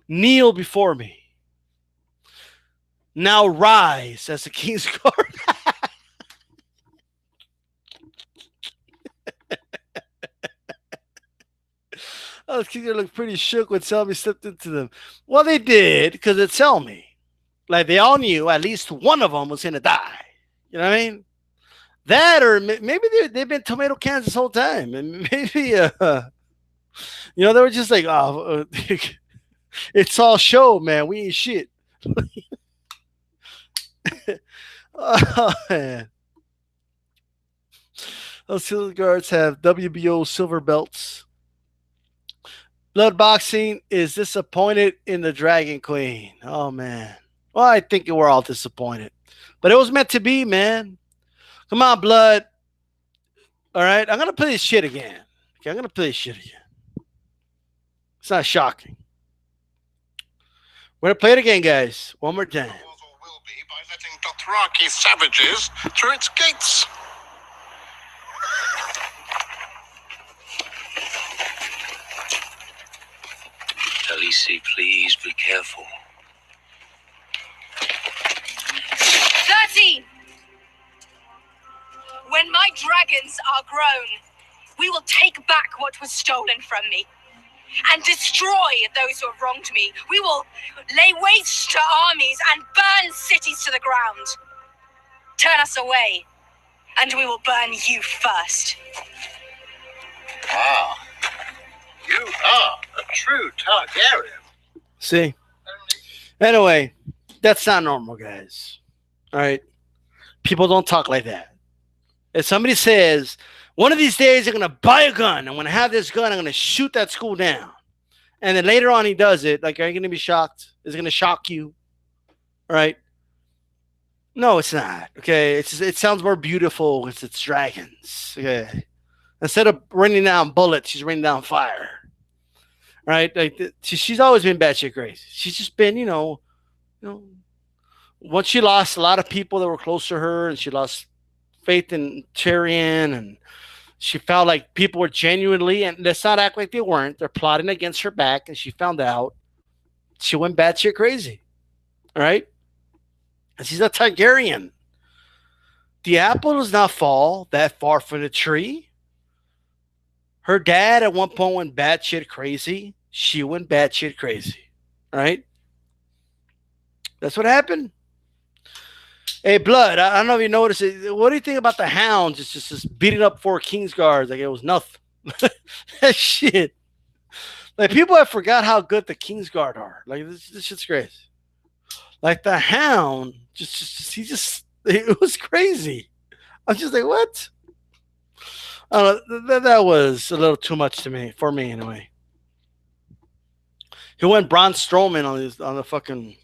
Kneel before me. Now rise as the King's Guard. Oh, the King's Guard looked pretty shook when Selmy slipped into them. Well, they did, because it's Selmy. Like, they all knew at least one of them was going to die. You know what I mean? That, or maybe they've been tomato cans this whole time. And maybe, you know, they were just like, oh, it's all show, man. We ain't shit. Oh, man. Those silver guards have WBO silver belts. Blood Boxing is disappointed in the Dragon Queen. Oh, man. Well, I think we're all disappointed. But it was meant to be, man. Come on, Blood. All right? I'm going to play this shit again. Okay, I'm going to play this shit again. It's not shocking. We're going to play it again, guys. One more time. Was or will be by letting Dothraki's savages through its gates. Talisi, please be careful. 13! When my dragons are grown, we will take back what was stolen from me and destroy those who have wronged me. We will lay waste to armies and burn cities to the ground. Turn us away, and we will burn you first. Ah, you are a true Targaryen. See? Anyway, that's not normal, guys. All right? People don't talk like that. If somebody says, one of these days I'm going to buy a gun, I'm going to have this gun, I'm going to shoot that school down. And then later on he does it, like, are you going to be shocked? Is it going to shock you? All right? No, it's not. Okay? It sounds more beautiful because it's dragons. Okay? Instead of raining down bullets, she's raining down fire. Right? Like, she's always been batshit crazy. She's just been, you know, once she lost a lot of people that were close to her, and she lost faith in Tyrion, and she felt like people were genuinely, and let's not act like they weren't, they're plotting against her back, and she found out, she went batshit crazy. All right? And she's a Targaryen. The apple does not fall that far from the tree. Her dad at one point went batshit crazy. She went batshit crazy. All right? That's what happened. Hey, Blood, I don't know if you noticed it. What do you think about the Hounds? It's just beating up 4 Kingsguards like it was nothing. That shit. Like, people have forgot how good the Kingsguard are. Like, this shit's crazy. Like, the Hound, it was crazy. I was just like, what? I don't know, that was a little too much for me anyway. He went Braun Strowman on the fucking.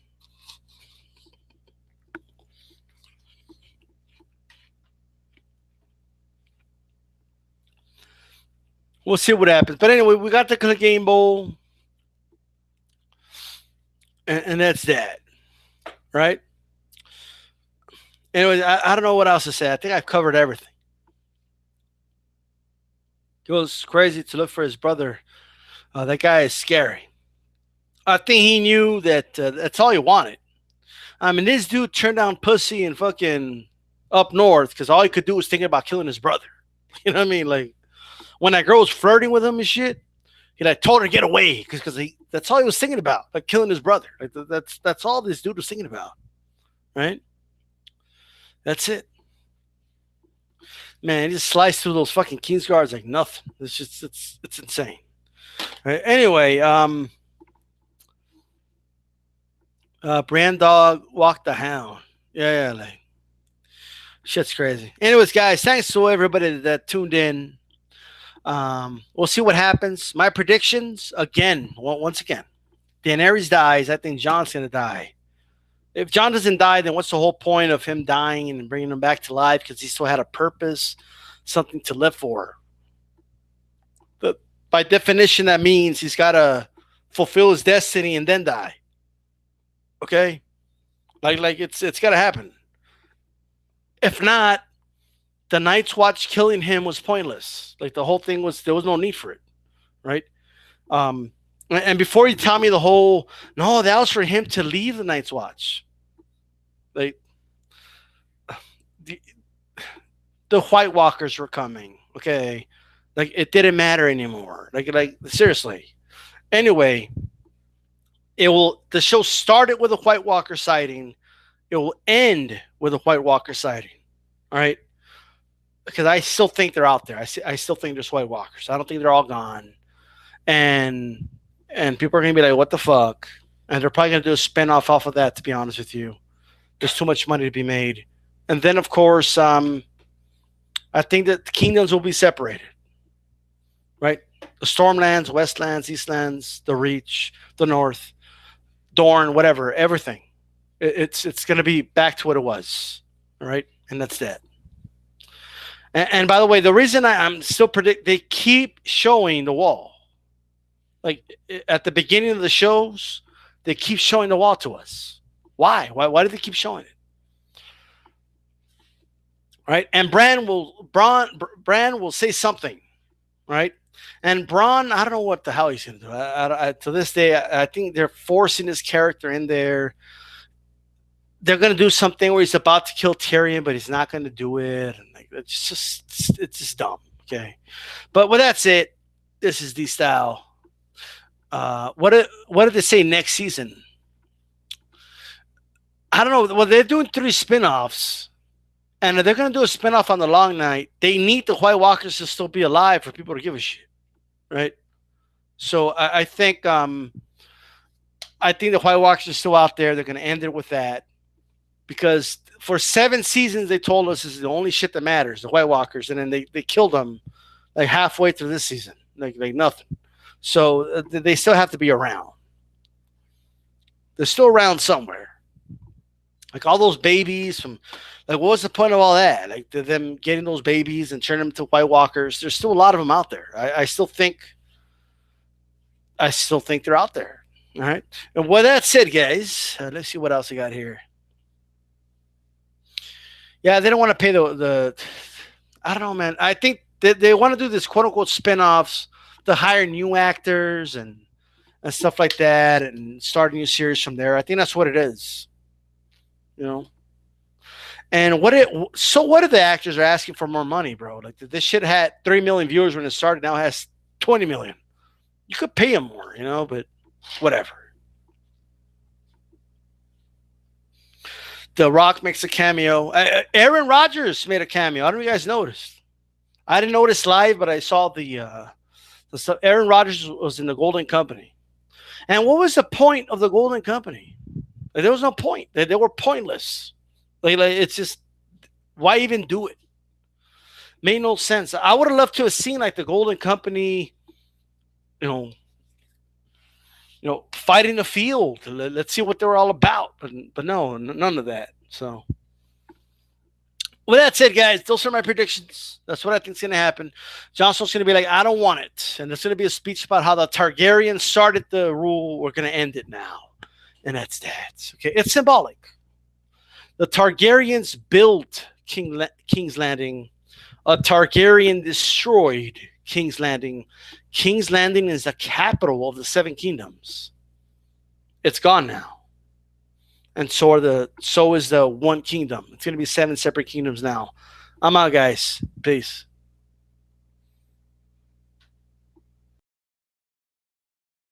We'll see what happens. But anyway, we got the Clegane Bowl. And that's that. Right? Anyway, I don't know what else to say. I think I've covered everything. He goes crazy to look for his brother. That guy is scary. I think he knew that that's all he wanted. I mean, this dude turned down pussy and fucking up north because all he could do was thinking about killing his brother. You know what I mean? Like, when that girl was flirting with him and shit, he like told her to get away because that's all he was thinking about, like killing his brother. Like, that's all this dude was thinking about, right? That's it. Man, he just sliced through those fucking Kingsguards like nothing. It's insane. Right? Anyway, Brand Dog walked the Hound. Yeah, like shit's crazy. Anyways, guys, thanks to everybody that tuned in. We'll see what happens. My predictions once again, Daenerys dies. I think Jon's gonna die. If Jon doesn't die, then what's the whole point of him dying and bringing him back to life? Because he still had a purpose, something to live for. by definition, that means he's got to fulfill his destiny and then die. Okay, like it's got to happen. If not, the Night's Watch killing him was pointless. Like the whole thing was, there was no need for it, right? And before you tell me the whole, no, that was for him to leave the Night's Watch. Like the White Walkers were coming. Okay, like it didn't matter anymore. Like seriously. Anyway, the show started with a White Walker sighting. It will end with a White Walker sighting. All right. Because I still think they're out there. I still think there's White Walkers. I don't think they're all gone. And people are going to be like, what the fuck? And they're probably going to do a spinoff off of that, to be honest with you. There's too much money to be made. And then, of course, I think that the kingdoms will be separated. Right? The Stormlands, Westlands, Eastlands, the Reach, the North, Dorne, whatever, everything. It's going to be back to what it was. All right? And that's that. And by the way, the reason I'm still they keep showing the wall. Like at the beginning of the shows, they keep showing the wall to us. Why? Why do they keep showing it? Right? And Bran will say something, right? And Bronn, I don't know what the hell he's going to do. To this day, I think they're forcing his character in there. They're going to do something where he's about to kill Tyrion, but he's not going to do it. And like, it's just dumb. Okay. But well, that's it. This is D-Style. What did they say next season? I don't know. Well, they're doing 3 spinoffs, and if they're going to do a spinoff on the Long Night, they need the White Walkers to still be alive for people to give a shit. Right. So I think the White Walkers are still out there. They're going to end it with that. Because for 7 seasons, they told us this is the only shit that matters, the White Walkers. And then they killed them like halfway through this season. Like nothing. So they still have to be around. They're still around somewhere. Like all those babies from, like, what was the point of all that? Like them getting those babies and turning them to White Walkers. There's still a lot of them out there. I still think they're out there. All right. And with that said, guys, let's see what else I got here. Yeah, they don't want to pay the I don't know, man. I think they want to do this quote unquote spinoffs to hire new actors and stuff like that and start a new series from there. I think that's what it is. You know? And what if the actors are asking for more money, bro? Like this shit had 3 million viewers when it started, now it has 20 million. You could pay them more, you know, but whatever. The Rock makes a cameo. Aaron Rodgers made a cameo. I don't know if you guys noticed. I didn't notice live, but I saw the stuff. Aaron Rodgers was in the Golden Company. And what was the point of the Golden Company? Like, there was no point. They were pointless. Like it's just, why even do it? Made no sense. I would have loved to have seen like the Golden Company, you know, fighting the field. Let's see what they were all about. But no, none of that. So, with that said, guys, those are my predictions. That's what I think is going to happen. Jon Snow's going to be like, I don't want it. And there's going to be a speech about how the Targaryens started the rule. We're going to end it now. And that's that. Okay, it's symbolic. The Targaryens built King's Landing. A Targaryen destroyed King's Landing. King's Landing is the capital of the 7 kingdoms. It's gone now. And so is the one kingdom. It's going to be 7 separate kingdoms now. I'm out, guys. Peace.